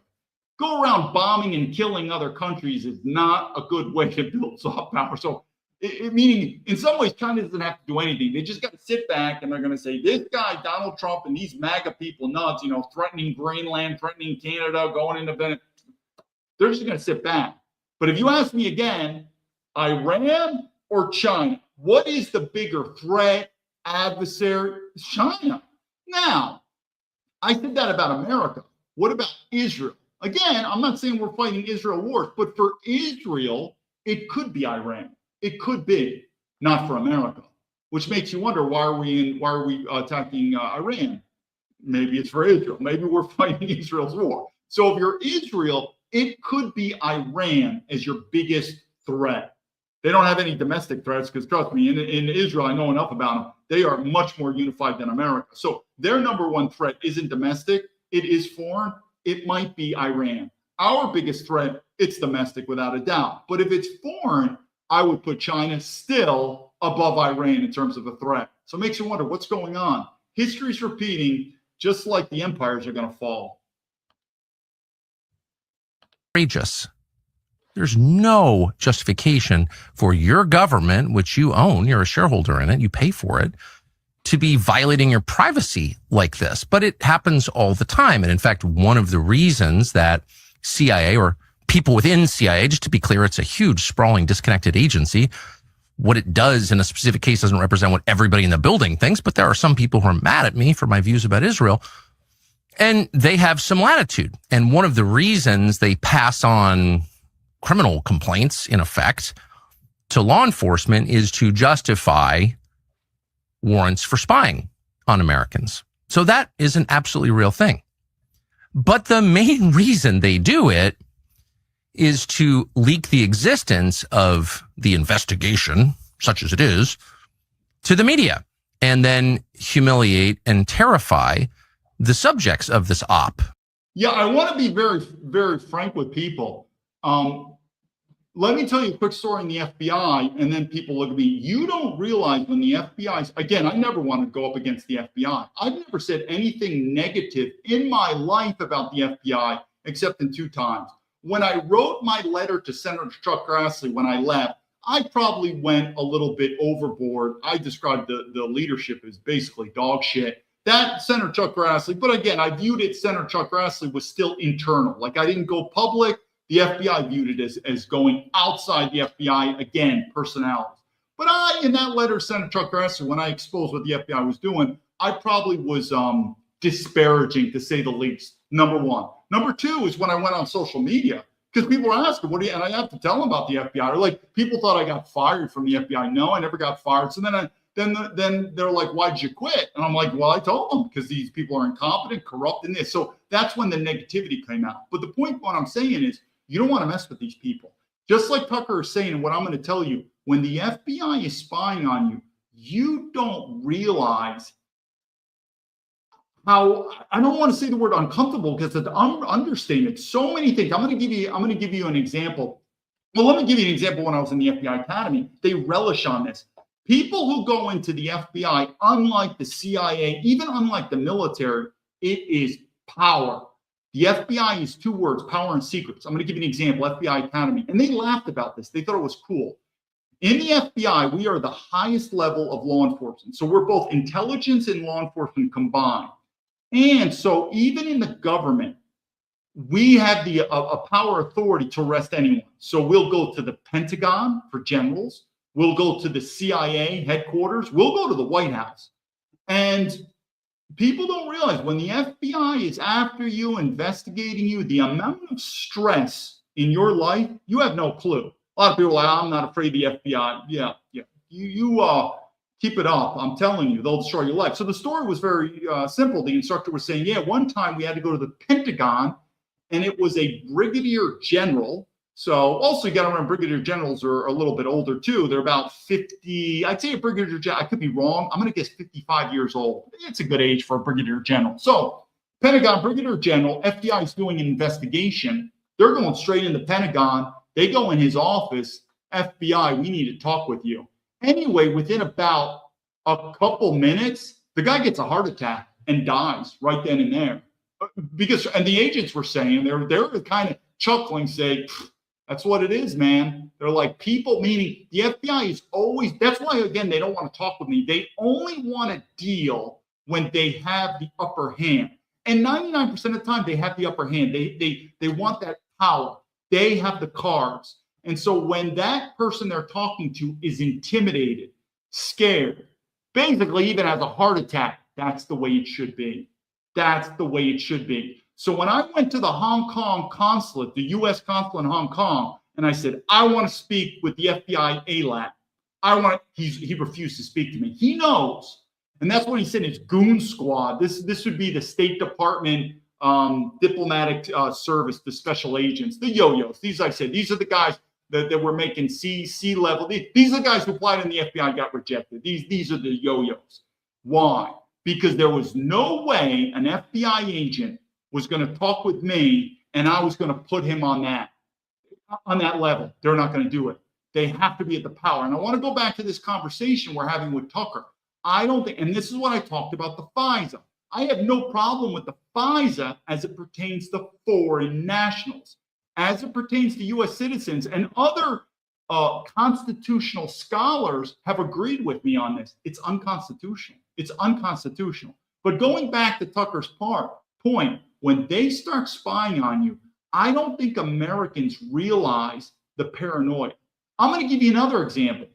Go around bombing and killing other countries is not a good way to build soft power. So meaning, in some ways, China doesn't have to do anything. They just got to sit back and they're going to say, this guy, Donald Trump, and these MAGA people nuts, threatening Greenland, threatening Canada, going into Venezuela. They're just going to sit back. But if you ask me again, Iran or China, what is the bigger threat, adversary? It's China. Now, I said that about America. What about Israel? Again, I'm not saying we're fighting Israel wars, but for Israel, it could be Iran. It could be, not for America, which makes you wonder, why are we attacking Iran? Maybe it's for Israel. Maybe we're fighting Israel's war. So if you're Israel, it could be Iran as your biggest threat. They don't have any domestic threats, because trust me, in Israel, I know enough about them. They are much more unified than America. So their number one threat isn't domestic. It is foreign. It might be Iran. Our biggest threat, it's domestic without a doubt. But if it's foreign, I would put China still above Iran in terms of a threat. So it makes you wonder what's going on. History's repeating, just like the empires are going to fall. Outrageous. There's no justification for your government, which you own, you're a shareholder in it, you pay for it, to be violating your privacy like this. But it happens all the time. And in fact, one of the reasons that CIA, or people within CIA, just to be clear, it's a huge, sprawling, disconnected agency. What it does in a specific case doesn't represent what everybody in the building thinks, but there are some people who are mad at me for my views about Israel, and they have some latitude. And one of the reasons they pass on criminal complaints, in effect, to law enforcement is to justify warrants for spying on Americans. So that is an absolutely real thing. But the main reason they do it is to leak the existence of the investigation, such as it is, to the media, and then humiliate and terrify the subjects of this op. Yeah, I want to be very, very frank with people. Let me tell you a quick story in the FBI, and then people look at me. You don't realize when the FBI, again, I never want to go up against the FBI. I've never said anything negative in my life about the FBI, except in 2 times. When I wrote my letter to Senator Chuck Grassley when I left, I probably went a little bit overboard. I described the leadership as basically dog shit. That Senator Chuck Grassley, but again, I viewed it, Senator Chuck Grassley was still internal. Like, I didn't go public. The FBI viewed it as going outside the FBI, again, personalities. But in that letter, Senator Chuck Grassley, when I exposed what the FBI was doing, I probably was disparaging, to say the least, number one. Number 2 is when I went on social media, because people were asking, and I have to tell them about the FBI. Or like, people thought I got fired from the FBI. No, I never got fired. So then they're like, why'd you quit? And I'm like, well, I told them, because these people are incompetent, corrupt, and this. So that's when the negativity came out. But the point, what I'm saying is, you don't want to mess with these people. Just like Tucker is saying, and what I'm going to tell you, when the FBI is spying on you, you don't realize how, I don't want to say the word uncomfortable, because it's an understatement. So many things. I'm going to give you an example. Well, let me give you an example. When I was in the FBI Academy, they relish on this. People who go into the FBI, unlike the CIA, even unlike the military, it is power. The FBI is 2 words, power and secrets. I'm going to give you an example, FBI Academy. And they laughed about this. They thought it was cool. In the FBI, we are the highest level of law enforcement. So we're both intelligence and law enforcement combined. And so even in the government, we have the power authority to arrest anyone. So we'll go to the Pentagon for generals. We'll go to the CIA headquarters. We'll go to the White House. And people don't realize when the FBI is after you, investigating you, the amount of stress in your life, you have no clue. A lot of people are like, I'm not afraid of the FBI. Yeah. You keep it up. I'm telling you, they'll destroy your life. So the story was very simple. The instructor was saying, yeah, one time we had to go to the Pentagon, and it was a brigadier general. So also you got to remember, brigadier generals are a little bit older too. They're about 50. I'd say a brigadier general, I could be wrong. I'm going to guess 55 years old. It's a good age for a brigadier general. So Pentagon, brigadier general, FBI is doing an investigation. They're going straight in the Pentagon. They go in his office. FBI, we need to talk with you. Anyway, within about a couple minutes, the guy gets a heart attack and dies right then and there. And the agents were saying, they're kind of chuckling, saying, that's what it is, man. They're like, people, meaning the FBI is always, that's why, again, they don't want to talk with me. They only want to deal when they have the upper hand. And 99% of the time, they have the upper hand. They want that power. They have the cards. And so when that person they're talking to is intimidated, scared, basically even has a heart attack, that's the way it should be. That's the way it should be. So when I went to the Hong Kong consulate, the U.S. consulate in Hong Kong, and I said, I want to speak with the FBI ALAT. He refused to speak to me. He knows. And that's what he said, his goon squad. This would be the State Department diplomatic service, the special agents, the yo-yos. These, I said, these are the guys that were making C level. These are the guys who applied in the FBI, got rejected. These are the yo-yos. Why? Because there was no way an FBI agent was going to talk with me and I was going to put him on that level. They're not going to do it. They have to be at the power. And I want to go back to this conversation we're having with Tucker. I don't think, and this is what I talked about, the FISA. I have no problem with the FISA as it pertains to foreign nationals. As it pertains to U.S. citizens, and other constitutional scholars have agreed with me on this. It's unconstitutional. It's unconstitutional. But going back to Tucker's point, when they start spying on you, I don't think Americans realize the paranoia. I'm going to give you another example.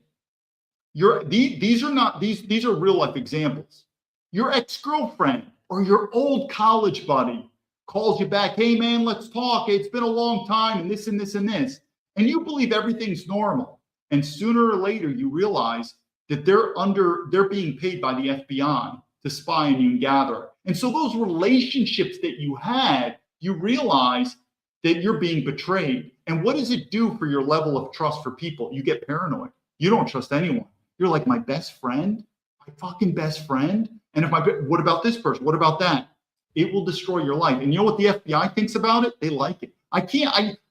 These are real life examples. Your ex-girlfriend or your old college buddy calls you back, hey man, let's talk. It's been a long time and this and this and this. And you believe everything's normal. And sooner or later you realize that they're being paid by the FBI to spy on you and gather. And so those relationships that you had, you realize that you're being betrayed. And what does it do for your level of trust for people? You get paranoid. You don't trust anyone. You're like, my best friend, my fucking best friend. And what about this person? What about that? It will destroy your life. And you know what the FBI thinks about it? They like it. I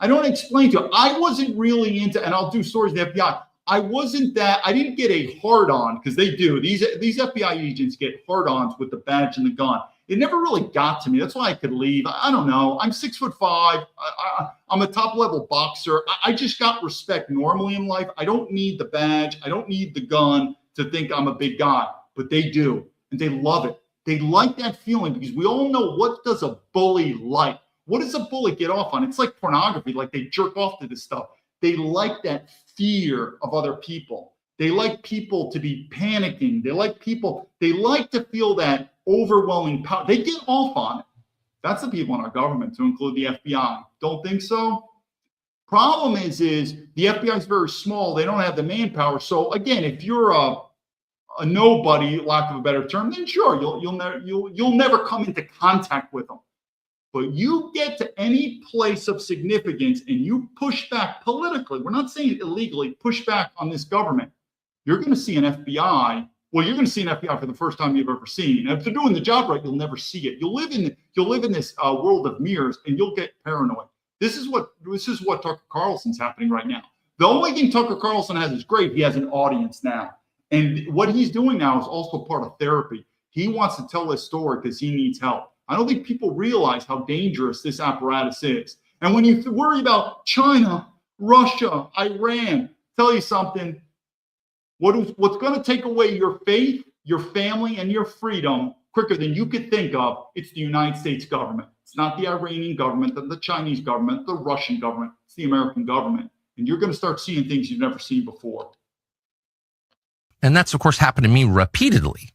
don't explain to you. I wasn't really into, and I'll do stories of the FBI. I didn't get a hard on, because they do. These FBI agents get hard ons with the badge and the gun. It never really got to me. That's why I could leave. I don't know. I'm 6'5". I'm a top level boxer. I just got respect normally in life. I don't need the badge. I don't need the gun to think I'm a big guy, but they do. And they love it. They like that feeling, because we all know, what does a bully like? What does a bully get off on? It's like pornography. Like, they jerk off to this stuff. They like that fear of other people. They like people to be panicking. They like to feel that overwhelming power. They get off on it. That's the people in our government, to include the FBI. Don't think so? Problem is the FBI is very small. They don't have the manpower. So again, if you're a nobody, lack of a better term, then sure, you'll never come into contact with them. But you get to any place of significance and you push back politically, we're not saying illegally, push back on this government, you're going to see an FBI. Well, you're going to see an FBI for the first time you've ever seen. And if they're doing the job right, you'll never see it. You'll live in this world of mirrors, and you'll get paranoid. This is what Tucker Carlson's happening right now. The only thing Tucker Carlson has is great. He has an audience now. And what he's doing now is also part of therapy. He wants to tell his story because he needs help. I don't think people realize how dangerous this apparatus is. And when you worry about China, Russia, Iran, tell you something, what's going to take away your faith, your family, and your freedom quicker than you could think of, it's the United States government. It's not the Iranian government, the Chinese government, the Russian government. It's the American government. And you're going to start seeing things you've never seen before. And that's, of course, happened to me repeatedly,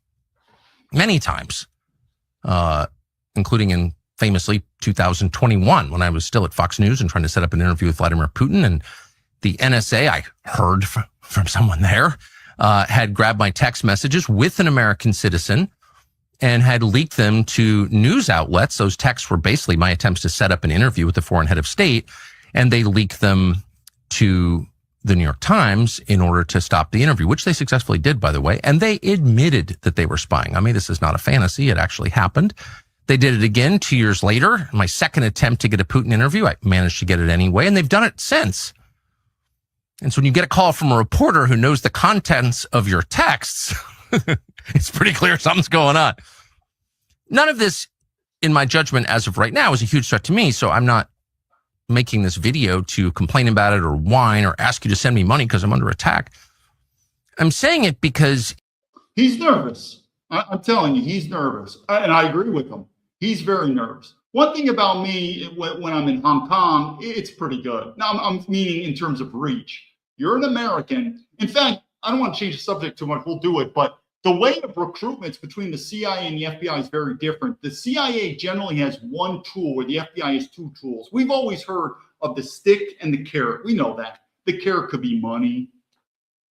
many times, including in famously 2021 when I was still at Fox News and trying to set up an interview with Vladimir Putin. And the NSA, I heard from someone there, had grabbed my text messages with an American citizen and had leaked them to news outlets. Those texts were basically my attempts to set up an interview with the foreign head of state, and they leaked them to the New York Times in order to stop the interview, which they successfully did, by the way. And they admitted that they were spying on me. This is not a fantasy. It actually happened. They did it again 2 years later. My second attempt to get a Putin interview, I managed to get it anyway, and they've done it since. And so when you get a call from a reporter who knows the contents of your texts, it's pretty clear something's going on. None of this, in my judgment, as of right now, is a huge threat to me. So I'm not making this video to complain about it or whine or ask you to send me money because I'm under attack. I'm saying it because he's nervous. I'm telling you, he's nervous. And I agree with him. He's very nervous. One thing about me, when I'm in Hong Kong, it's pretty good. Now, I'm meaning in terms of reach. You're an American. In fact, I don't want to change the subject too much. We'll do it. But the way of recruitments between the CIA and the FBI is very different. The CIA generally has one tool where the FBI has two tools. We've always heard of the stick and the carrot. We know that. The carrot could be money.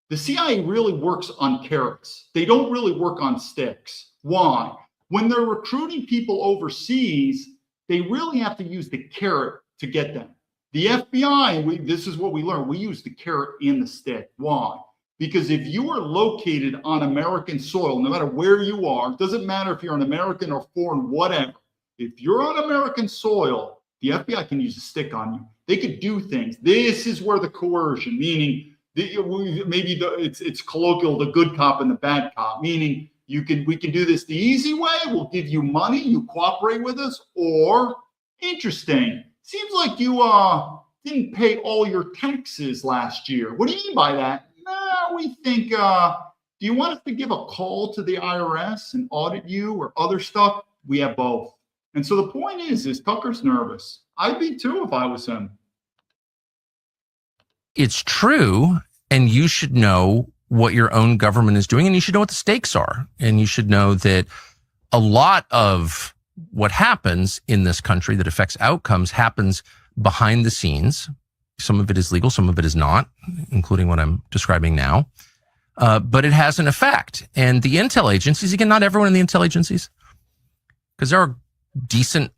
The CIA really works on carrots. They don't really work on sticks. Why? When they're recruiting people overseas, they really have to use the carrot to get them. The FBI, this is what we learned, we use the carrot and the stick. Why? Because if you are located on American soil, no matter where you are, it doesn't matter if you're an American or foreign, whatever. If you're on American soil, the FBI can use a stick on you. They could do things. This is where the coercion, meaning it's colloquial, the good cop and the bad cop, meaning we can do this the easy way. We'll give you money. You cooperate with us. Or interesting. Seems like you didn't pay all your taxes last year. What do you mean by that? We think, do you want us to give a call to the IRS and audit you or other stuff? We have both. And so the point is Tucker's nervous. I'd be too if I was him. it's true, and you should know what your own government is doing, and you should know what the stakes are. And you should know that a lot of what happens in this country that affects outcomes happens behind the scenes. Some of it is legal, some of it is not, including what I'm describing now. But it has an effect. And the intel agencies, again, not everyone in the intel agencies, because there are decent.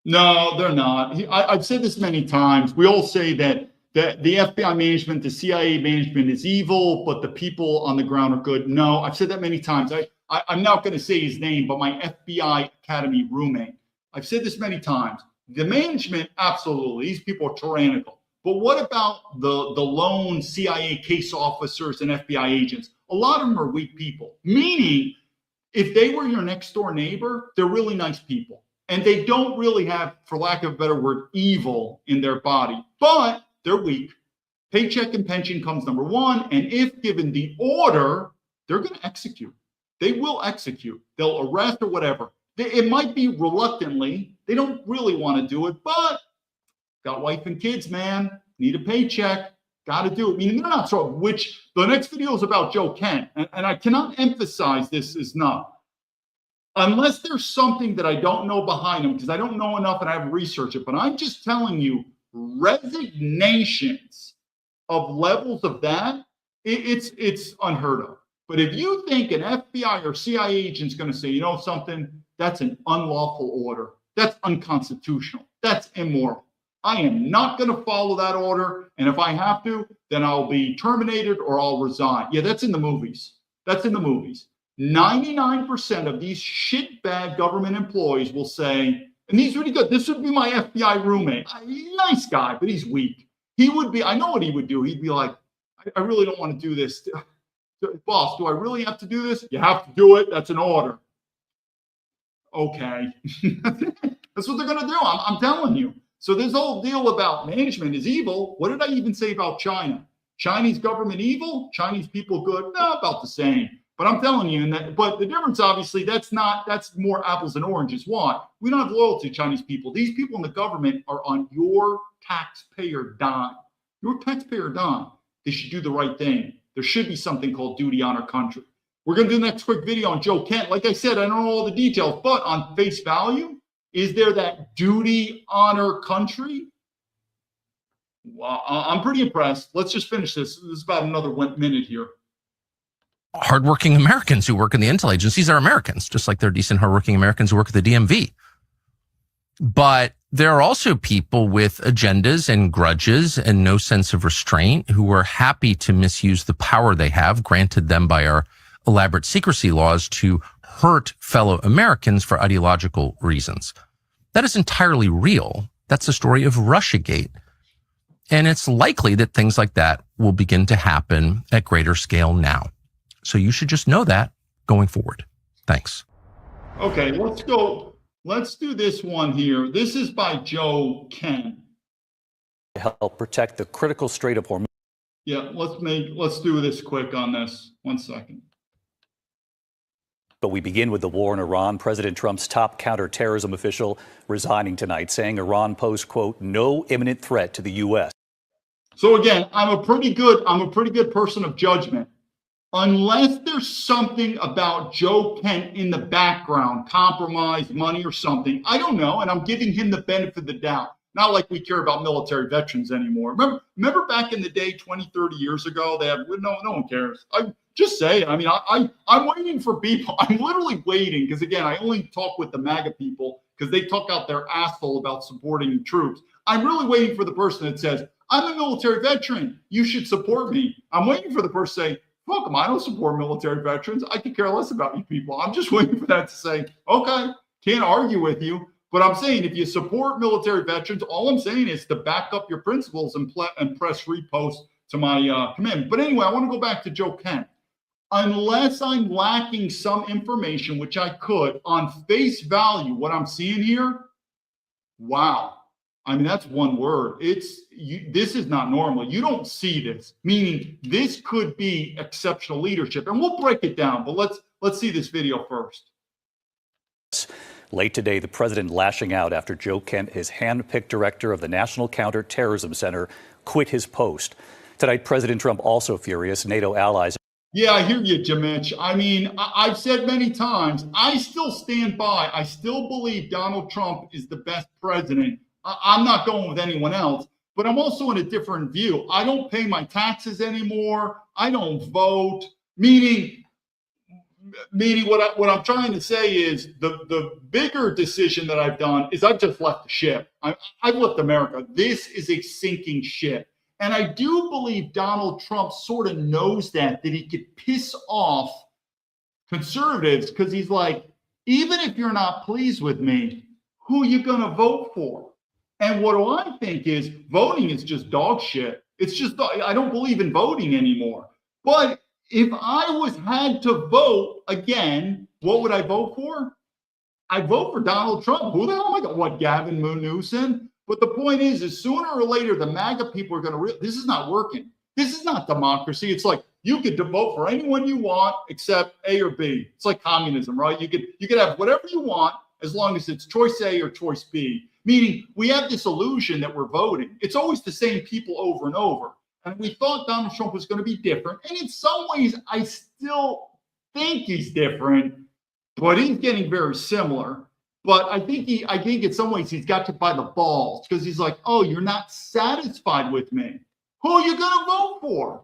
No, they're not. I've said this many times. We all say that the FBI management, the CIA management is evil, but the people on the ground are good. No, I've said that many times. I'm not going to say his name, but my FBI Academy roommate. I've said this many times. The management, absolutely. These people are tyrannical. But what about the lone CIA case officers and FBI agents? A lot of them are weak people, meaning if they were your next door neighbor, they're really nice people. And they don't really have, for lack of a better word, evil in their body, but they're weak. Paycheck and pension comes number one. And if given the order, they're going to execute. They will execute. They'll arrest or whatever. It might be reluctantly. They don't really want to do it, but got wife and kids, man. Need a paycheck. Got to do it. Meaning they're not so, which the next video is about Joe Kent. And I cannot emphasize this enough. Unless there's something that I don't know behind them, because I don't know enough and I haven't researched it, but I'm just telling you, resignations of levels of that, it's unheard of. But if you think an FBI or CIA agent is going to say, you know something, that's an unlawful order. That's unconstitutional. That's immoral. I am not going to follow that order. And if I have to, then I'll be terminated or I'll resign. Yeah, that's in the movies. That's in the movies. 99% of these shitbag government employees will say, and he's really good. This would be my FBI roommate. Nice guy, but he's weak. He would be, I know what he would do. He'd be like, I really don't want to do this. Boss, do I really have to do this? You have to do it. That's an order. Okay. That's what they're going to do. I'm telling you. So this whole deal about management is evil. What did I even say about China? Chinese government evil? Chinese people good? No, about the same. But I'm telling you, but the difference, obviously, that's more apples and oranges. Why? We don't have loyalty to Chinese people. These people in the government are on your taxpayer dime. Your taxpayer dime. They should do the right thing. There should be something called duty, honor, country. We're going to do the next quick video on Joe Kent. Like I said, I don't know all the details, but on face value, is there that duty, honor, country? Well, I'm pretty impressed. Let's just finish this. This is about another minute here. Hardworking Americans who work in the intel agencies are Americans, just like they're decent, hardworking Americans who work at the DMV. But there are also people with agendas and grudges and no sense of restraint who are happy to misuse the power they have granted them by our elaborate secrecy laws to hurt fellow Americans for ideological reasons. That is entirely real. That's the story of Russiagate. And it's likely that things like that will begin to happen at greater scale now. So you should just know that going forward. Thanks. Okay, let's go. Let's do this one here. This is by Joe Kent. To help protect the critical Strait of Hormuz. Yeah, let's do this quick on this. 1 second. But we begin with the war in Iran. President Trump's top counterterrorism official resigning tonight, saying Iran posed, quote, no imminent threat to the U.S. So again, I'm a pretty good person of judgment. Unless there's something about Joe Kent in the background, compromise, money or something, I don't know. And I'm giving him the benefit of the doubt. Not like we care about military veterans anymore. Remember back in the day, 20, 30 years ago, they had, no one cares. I just say, I mean, I'm waiting for people. I'm literally waiting because, again, I only talk with the MAGA people because they talk out their asshole about supporting troops. I'm really waiting for the person that says, I'm a military veteran. You should support me. I'm waiting for the person to say, fuck them, I don't support military veterans. I could care less about you people. I'm just waiting for that to say, okay, can't argue with you. But I'm saying if you support military veterans, all I'm saying is to back up your principles and press repost to my command. But anyway, I want to go back to Joe Kent. Unless I'm lacking some information, which I could, on face value, what I'm seeing here, wow. I mean, that's one word. This is not normal. You don't see this, meaning this could be exceptional leadership. And we'll break it down, but let's see this video first. Late today, the president lashing out after Joe Kent, his hand-picked director of the National Counterterrorism Center, quit his post. Tonight, President Trump also furious. NATO allies. Yeah, I hear you, Jamich. I mean, I've said many times, I still stand by. I still believe Donald Trump is the best president. I'm not going with anyone else, but I'm also in a different view. I don't pay my taxes anymore. I don't vote, meaning what I'm trying to say is the bigger decision that I've done is I've just left the ship. I've left America. This is a sinking ship. And I do believe Donald Trump sort of knows that he could piss off conservatives because he's like, even if you're not pleased with me, who are you going to vote for? And what do I think is voting is just dog shit. It's just, I don't believe in voting anymore. But if I had to vote again, what would I vote for? I'd vote for Donald Trump. Who the hell am I going to, what, Gavin Newsom? But the point is sooner or later, the MAGA people are going to this is not working. This is not democracy. It's like you could vote for anyone you want except A or B. It's like communism, right? You could have whatever you want as long as it's choice A or choice B. Meaning we have this illusion that we're voting. It's always the same people over and over. And we thought Donald Trump was going to be different. And in some ways, I still think he's different, but he's getting very similar. But I think in some ways he's got you by the balls because he's like, oh, you're not satisfied with me. Who are you going to vote for?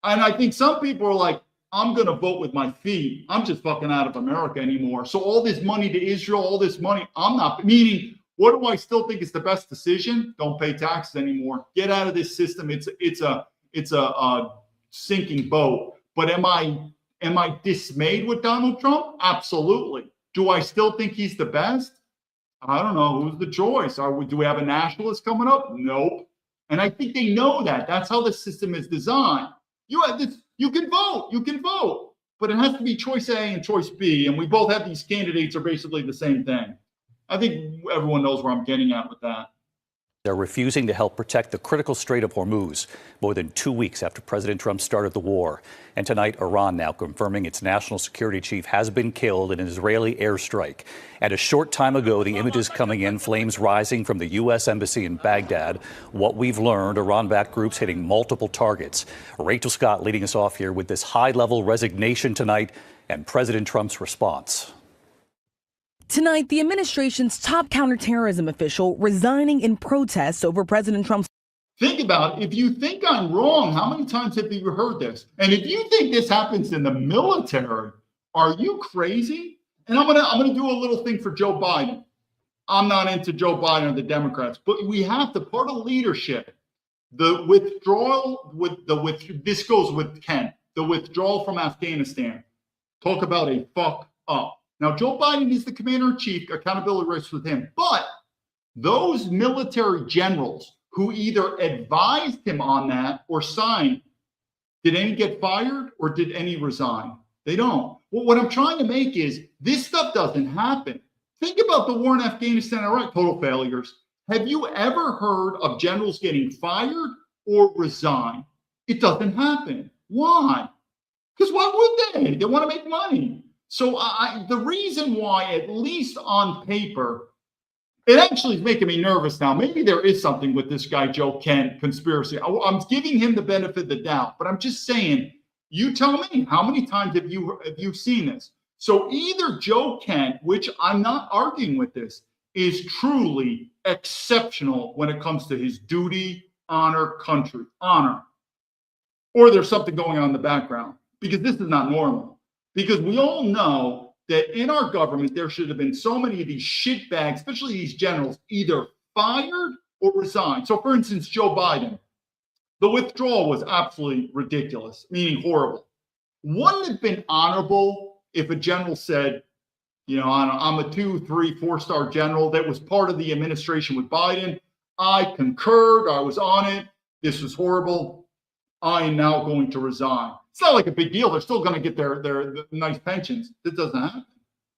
And I think some people are like, I'm going to vote with my feet. I'm just fucking out of America anymore. So all this money to Israel, all this money, I'm not, meaning, what do I still think is the best decision? Don't pay taxes anymore. Get out of this system. It's a sinking boat. But am I dismayed with Donald Trump? Absolutely. Do I still think he's the best? I don't know. Who's the choice? Do we have a nationalist coming up? Nope. And I think they know that. That's how the system is designed. You can vote. You can vote. but it has to be choice A and choice B. And we both have these candidates are basically the same thing. I think everyone knows where I'm getting at with that. They're refusing to help protect the critical Strait of Hormuz more than 2 weeks after President Trump started the war. And tonight, Iran now confirming its national security chief has been killed in an Israeli airstrike. And a short time ago, the images coming in, flames rising from the U.S. Embassy in Baghdad. What we've learned, Iran-backed groups hitting multiple targets. Rachel Scott leading us off here with this high-level resignation tonight and President Trump's response. Tonight, the administration's top counterterrorism official resigning in protest over President Trump's. Think about it. If you think I'm wrong, how many times have you heard this? And if you think this happens in the military, are you crazy? And I'm gonna do a little thing for Joe Biden. I'm not into Joe Biden or the Democrats, but we have to, part of leadership, the withdrawal this goes with Ken, the withdrawal from Afghanistan. Talk about a fuck up. Now, Joe Biden is the commander-in-chief, accountability rests with him. But those military generals who either advised him on that or signed, did any get fired or did any resign? They don't. Well, what I'm trying to make is this stuff doesn't happen. Think about the war in Afghanistan and Iraq, total failures. Have you ever heard of generals getting fired or resign? It doesn't happen. Why? Because why would they? They want to make money. So the reason why, at least on paper, it actually is making me nervous now. Maybe there is something with this guy, Joe Kent, conspiracy. I'm giving him the benefit of the doubt, but I'm just saying, you tell me, how many times have you seen this? So either Joe Kent, which I'm not arguing with this, is truly exceptional when it comes to his duty, honor, country, honor, or there's something going on in the background, because this is not normal. Because we all know that in our government, there should have been so many of these shitbags, especially these generals, either fired or resigned. So, for instance, Joe Biden, the withdrawal was absolutely ridiculous, meaning horrible. Wouldn't it have been honorable if a general said, you know, I'm a 2, 3, 4-star general that was part of the administration with Biden. I concurred. I was on it. This was horrible. I am now going to resign. It's not like a big deal. They're still going to get their nice pensions. That doesn't happen.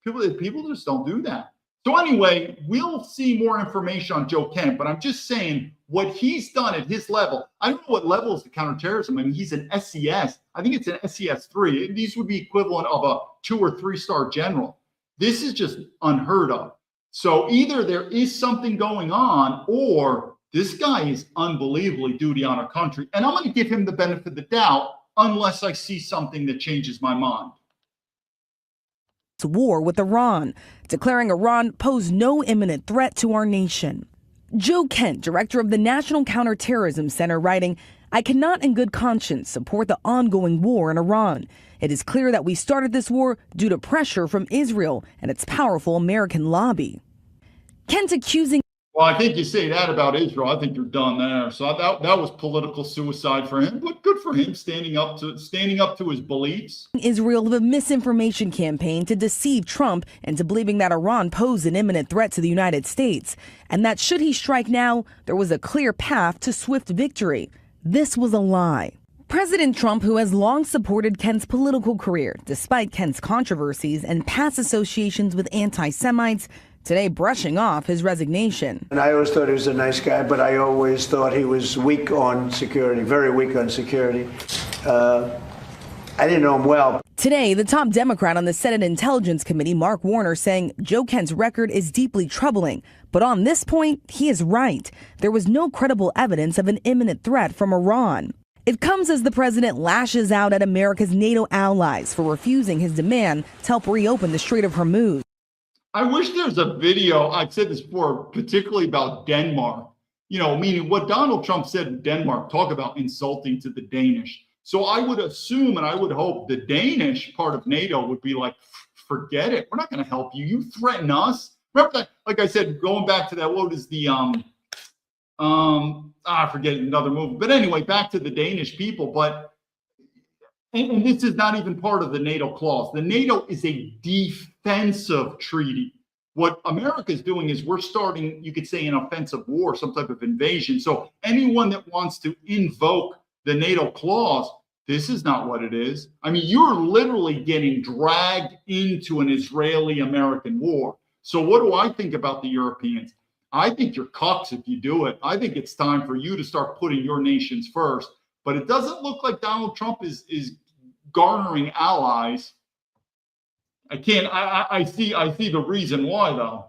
People just don't do that. So anyway, we'll see more information on Joe Kent, but I'm just saying what he's done at his level. I don't know what level is the counterterrorism. I mean, he's an SES. I think it's an SES 3. These would be equivalent of a 2 or 3-star general. This is just unheard of. So either there is something going on, or this guy is unbelievably duty on our country. And I'm going to give him the benefit of the doubt unless I see something that changes my mind. War with Iran, declaring Iran posed no imminent threat to our nation. Joe Kent, director of the National Counterterrorism Center, writing, I cannot in good conscience support the ongoing war in Iran. It is clear that we started this war due to pressure from Israel and its powerful American lobby. Kent accusing. Well, I think you say that about Israel. I think you're done there. So that was political suicide for him. But good for him standing up to his beliefs. Israel of a misinformation campaign to deceive Trump into believing that Iran posed an imminent threat to the United States, and that should he strike now, there was a clear path to swift victory. This was a lie. President Trump, who has long supported Kent's political career, despite Kent's controversies and past associations with anti-Semites, today brushing off his resignation. And I always thought he was a nice guy, but I always thought he was weak on security, very weak on security. I didn't know him well. Today, the top Democrat on the Senate Intelligence Committee, Mark Warner, saying Joe Kent's record is deeply troubling. But on this point, he is right. There was no credible evidence of an imminent threat from Iran. It comes as the president lashes out at America's NATO allies for refusing his demand to help reopen the Strait of Hormuz. I wish there's a video, I've said this before, particularly about Denmark, meaning what Donald Trump said in Denmark, talk about insulting to the Danish. So I would assume and I would hope the Danish part of NATO would be like, forget it. We're not going to help you. You threaten us. Remember that, like I said, going back to that, what is the, I forget another movie. But anyway, back to the Danish people. But, and this is not even part of the NATO clause. The NATO is a defensive treaty. What America is doing is we're starting, you could say, an offensive war, some type of invasion. So anyone that wants to invoke the NATO clause, This is not what it is. I mean, you're literally getting dragged into an Israeli-American war. So what do I think about the Europeans? I think you're cucks if you do it. I think it's time for you to start putting your nations first. But it doesn't look like Donald Trump is garnering allies. I see the reason why, though.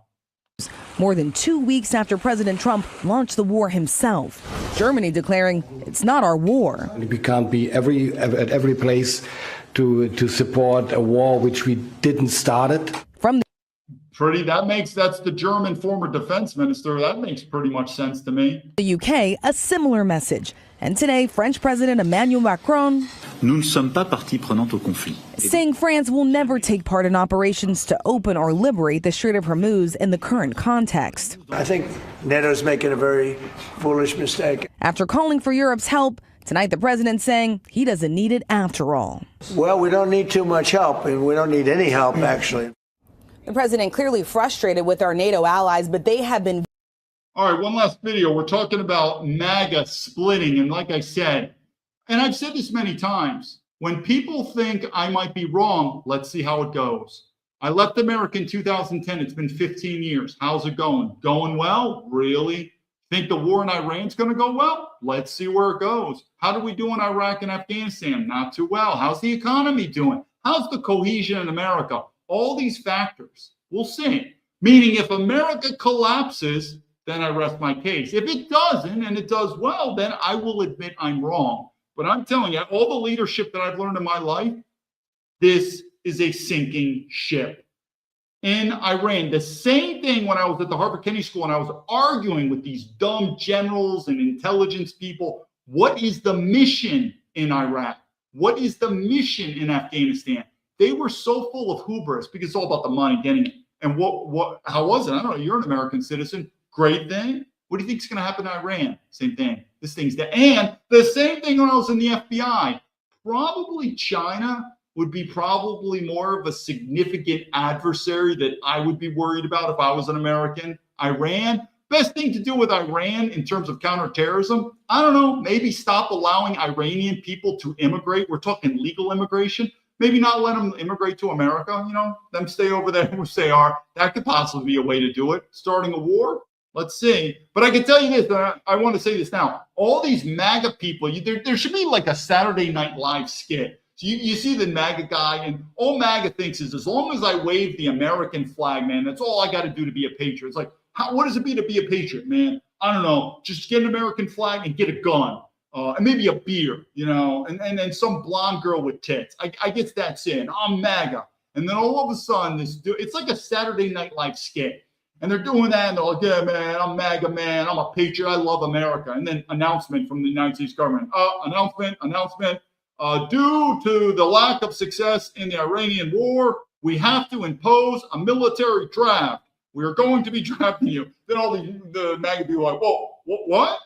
More than 2 weeks after President Trump launched the war himself, Germany declaring it's not our war. We can't be at every place to support a war which we didn't start it. That's the German former defense minister. That makes pretty much sense to me. The UK, a similar message. And today, French President Emmanuel Macron Nous ne sommes pas partie prenante au conflit. saying France will never take part in operations to open or liberate the Strait of Hormuz in the current context. I think NATO's making a very foolish mistake. After calling for Europe's help, tonight the president saying he doesn't need it after all. Well, we don't need too much help, and we don't need any help, actually. The president clearly frustrated with our NATO allies, but they have been. All right, one last video. We're talking about MAGA splitting. And like I said, and I've said this many times, when people think I might be wrong, let's see how it goes. I left America in 2010. It's been 15 years. How's it going? Going well? Really? Think the war in Iran's going to go well? Let's see where it goes. How do we do in Iraq and Afghanistan? Not too well. How's the economy doing? How's the cohesion in America? All these factors. We'll see. Meaning if America collapses, then I rest my case. If it doesn't and it does well, then I will admit I'm wrong. But I'm telling you, all the leadership that I've learned in my life, this is a sinking ship. In Iran, the same thing when I was at the Harvard Kennedy School and I was arguing with these dumb generals and intelligence people. What is the mission in Iraq? What is the mission in Afghanistan? They were so full of hubris because it's all about the money, getting it. And how was it? I don't know. You're an American citizen. Great thing. What do you think is going to happen in Iran? Same thing. This thing's dead. And the same thing when I was in the FBI. Probably China would be probably more of a significant adversary that I would be worried about if I was an American. Iran, best thing to do with Iran in terms of counterterrorism, I don't know, maybe stop allowing Iranian people to immigrate. We're talking legal immigration. Maybe not let them immigrate to America, them stay over there where they are. That could possibly be a way to do it. Starting a war, let's see. But I can tell you this, I want to say this now. All these MAGA people, there should be like a Saturday Night Live skit. So you see the MAGA guy, and all MAGA thinks is as long as I wave the American flag, man, that's all I got to do to be a patriot. It's like, what does it be to be a patriot, man? I don't know. Just get an American flag and get a gun. And maybe a beer, and then some blonde girl with tits. I get that saying, I'm MAGA. And then all of a sudden, it's like a Saturday Night Live skit. And they're doing that, and they're like, yeah, man, I'm MAGA, man. I'm a patriot. I love America. And then announcement from the United States government. Announcement. Due to the lack of success in the Iranian war, we have to impose a military draft. We are going to be drafting you. Then all the MAGA people are like, whoa, what?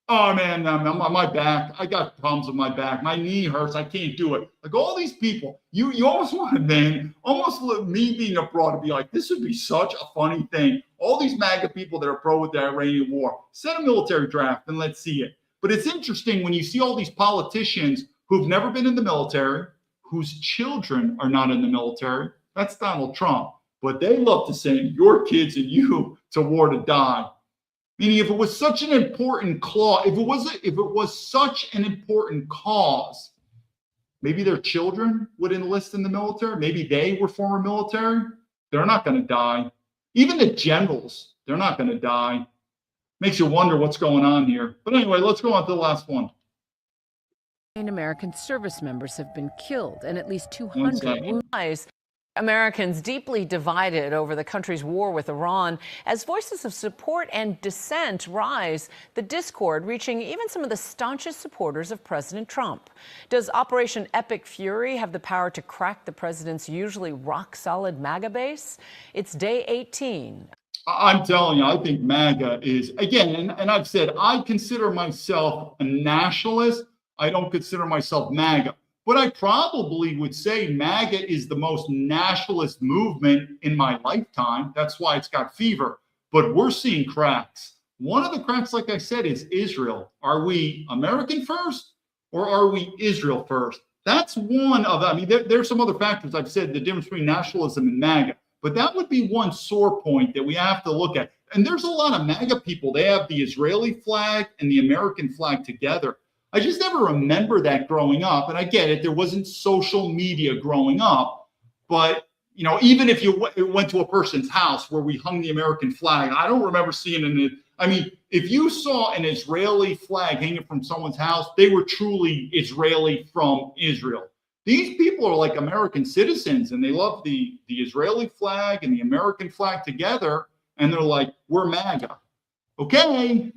Oh, man, I'm on my back. I got problems with my back. My knee hurts. I can't do it. Like all these people, you almost want to, man, almost me being abroad to be like, this would be such a funny thing. All these MAGA people that are pro with the Iranian war, set a military draft and let's see it. But it's interesting when you see all these politicians who've never been in the military, whose children are not in the military. That's Donald Trump. But they love to send your kids and you to war to die. Meaning, if it was such an important clause, if it was such an important cause, maybe their children would enlist in the military. Maybe they were former military. They're not going to die. Even the generals, they're not going to die. Makes you wonder what's going on here. But anyway, let's go on to the last one. American service members have been killed and at least 200 wounded. Americans deeply divided over the country's war with Iran. As voices of support and dissent rise, the discord reaching even some of the staunchest supporters of President Trump. Does Operation Epic Fury have the power to crack the president's usually rock-solid MAGA base? It's day 18. I'm telling you, I think MAGA is, again, and I've said, I consider myself a nationalist. I don't consider myself MAGA. But I probably would say MAGA is the most nationalist movement in my lifetime. That's why it's got fever. But we're seeing cracks. One of the cracks, like I said, is Israel. Are we American first or are we Israel first? That's one of, I mean, there's some other factors. I've said the difference between nationalism and MAGA, but that would be one sore point that we have to look at. And there's a lot of MAGA people. They have the Israeli flag and the American flag together. I just never remember that growing up. And I get it. There wasn't social media growing up, but you know, even if you went to a person's house where we hung the American flag, I don't remember seeing it. I mean, if you saw an Israeli flag hanging from someone's house, they were truly Israeli from Israel. These people are like American citizens, and they love the Israeli flag and the American flag together, and they're like, we're MAGA. Okay,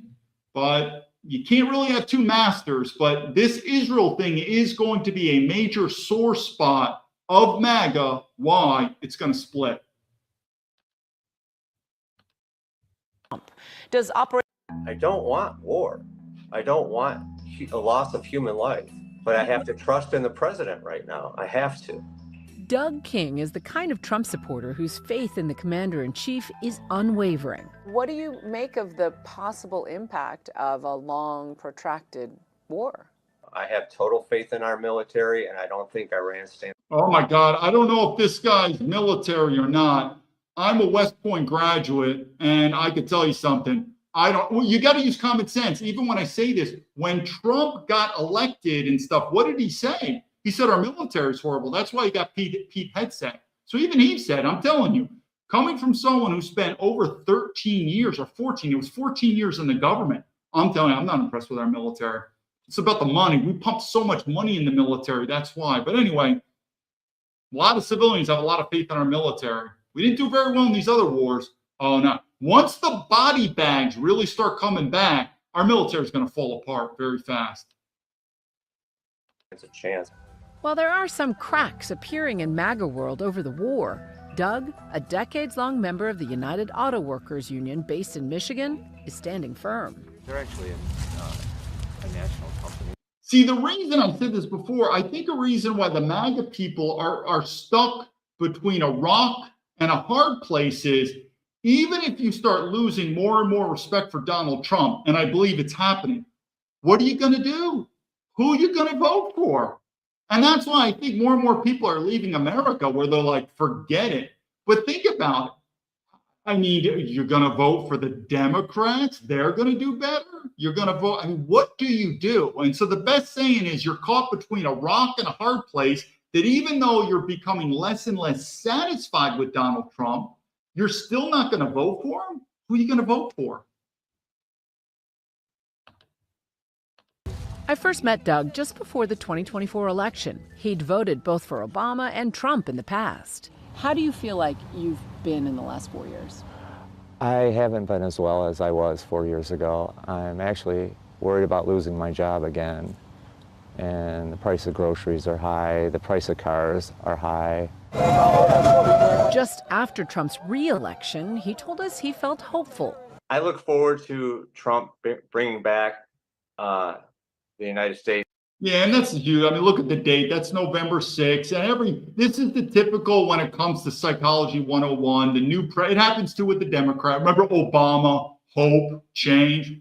but you can't really have two masters, but this Israel thing is going to be a major sore spot of MAGA. Why? It's going to split. Does operate? I don't want war. I don't want a loss of human life, but I have to trust in the president right now. I have to. Doug King is the kind of Trump supporter whose faith in the commander-in-chief is unwavering. What do you make of the possible impact of a long, protracted war? I have total faith in our military, and I don't think Iran stands. Oh my God, I don't know if this guy's military or not. I'm a West Point graduate, and I could tell you something. Well, you got to use common sense. Even when I say this, when Trump got elected and stuff, what did he say? He said our military is horrible. That's why he got Pete Hegseth. So even he said, I'm telling you, coming from someone who spent over 13 years or 14, it was 14 years in the government. I'm telling you, I'm not impressed with our military. It's about the money. We pump so much money in the military. That's why. But anyway, a lot of civilians have a lot of faith in our military. We didn't do very well in these other wars. Oh, no. Once the body bags really start coming back, our military is going to fall apart very fast. It's a chance. While there are some cracks appearing in MAGA world over the war, Doug, a decades-long member of the United Auto Workers Union based in Michigan, is standing firm. They're actually a national company. See, the reason I said this before, I think a reason why the MAGA people are stuck between a rock and a hard place is, even if you start losing more and more respect for Donald Trump, and I believe it's happening, what are you going to do? Who are you going to vote for? And that's why I think more and more people are leaving America, where they're like, forget it. But think about it. I mean, you're going to vote for the Democrats. They're going to do better. You're going to vote. I mean, what do you do? And so the best saying is you're caught between a rock and a hard place, that even though you're becoming less and less satisfied with Donald Trump, you're still not going to vote for him. Who are you going to vote for? I first met Doug just before the 2024 election. He'd voted both for Obama and Trump in the past. How do you feel like you've been in the last 4 years? I haven't been as well as I was 4 years ago. I'm actually worried about losing my job again. And the price of groceries are high, the price of cars are high. Just after Trump's re-election, he told us he felt hopeful. I look forward to Trump bringing back the United States. Yeah, and that's huge. I mean, look at the date. That's November 6th. And this is the typical when it comes to psychology 101. The new it happens too with the Democrat. Remember Obama, hope, change.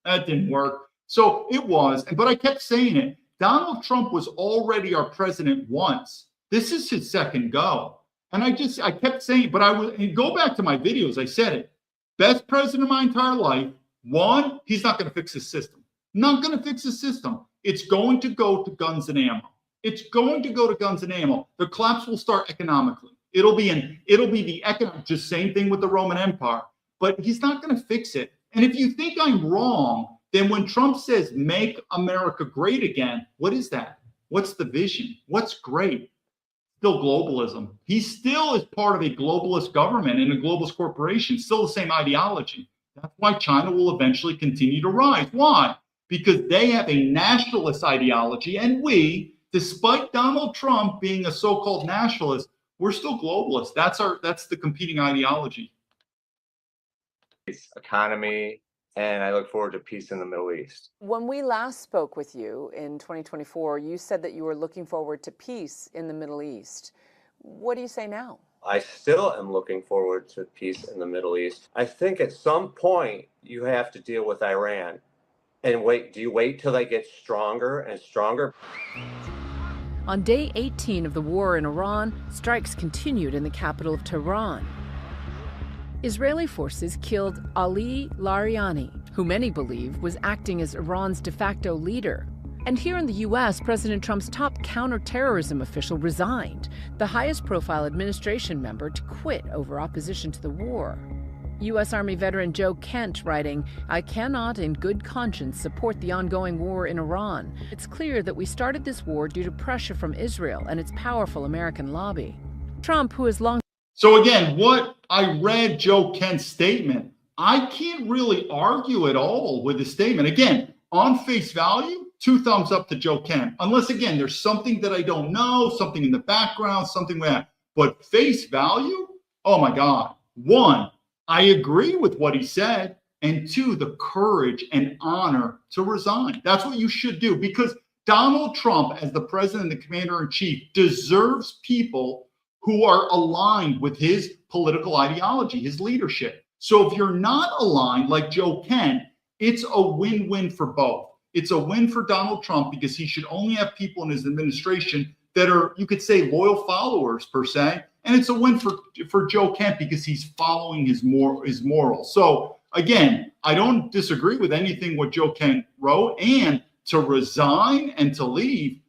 That didn't work. So it was, but I kept saying it. Donald Trump was already our president once. This is his second go. And I kept saying, but go back to my videos. I said it. Best president of my entire life. One, he's not going to fix his system. Not going to fix the system. It's going to go to guns and ammo. It's going to go to guns and ammo. The collapse will start economically. It'll be the economic, just same thing with the Roman Empire. But he's not going to fix it. And if you think I'm wrong, then when Trump says make America great again, what is that? What's the vision? What's great? Still globalism. He still is part of a globalist government and a globalist corporation, still the same ideology. That's why China will eventually continue to rise. Why? Because they have a nationalist ideology, and we, despite Donald Trump being a so-called nationalist, we're still globalists. That's the competing ideology. Economy, and I look forward to peace in the Middle East. When we last spoke with you in 2024, you said that you were looking forward to peace in the Middle East. What do you say now? I still am looking forward to peace in the Middle East. I think at some point you have to deal with Iran. And wait, do you wait till they get stronger and stronger? On day 18 of the war in Iran, strikes continued in the capital of Tehran. Israeli forces killed Ali Lariani, who many believe was acting as Iran's de facto leader. And here in the U.S., President Trump's top counterterrorism official resigned, the highest profile administration member to quit over opposition to the war. U.S. Army veteran Joe Kent writing, "I cannot in good conscience support the ongoing war in Iran. It's clear that we started this war due to pressure from Israel and its powerful American lobby." Trump, who has long... So again, what I read Joe Kent's statement, I can't really argue at all with his statement. Again, on face value, 2 thumbs up to Joe Kent. Unless, again, there's something that I don't know, something in the background, something like that. But face value, oh my God. 1, I agree with what he said. And 2, the courage and honor to resign. That's what you should do, because Donald Trump, as the president and the commander-in-chief, deserves people who are aligned with his political ideology, his leadership. So if you're not aligned like Joe Kent, it's a win-win for both. It's a win for Donald Trump because he should only have people in his administration that are, you could say, loyal followers per se. And it's a win for Joe Kent because he's following his morals. So again, I don't disagree with anything what Joe Kent wrote. And to resign and to leave,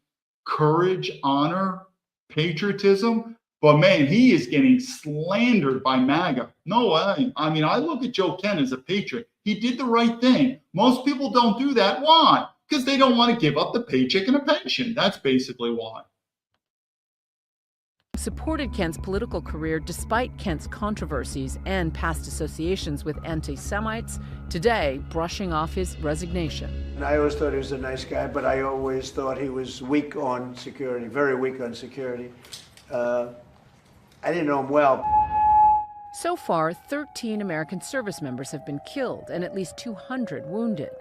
courage, honor, patriotism. But man, he is getting slandered by MAGA. No way. I mean, I look at Joe Kent as a patriot. He did the right thing. Most people don't do that. Why? Because they don't want to give up the paycheck and a pension. That's basically why. Supported Kent's political career despite Kent's controversies and past associations with anti-Semites, today brushing off his resignation. And I always thought he was a nice guy, but I always thought he was weak on security, very weak on security. I didn't know him well. So far, 13 American service members have been killed and at least 200 wounded.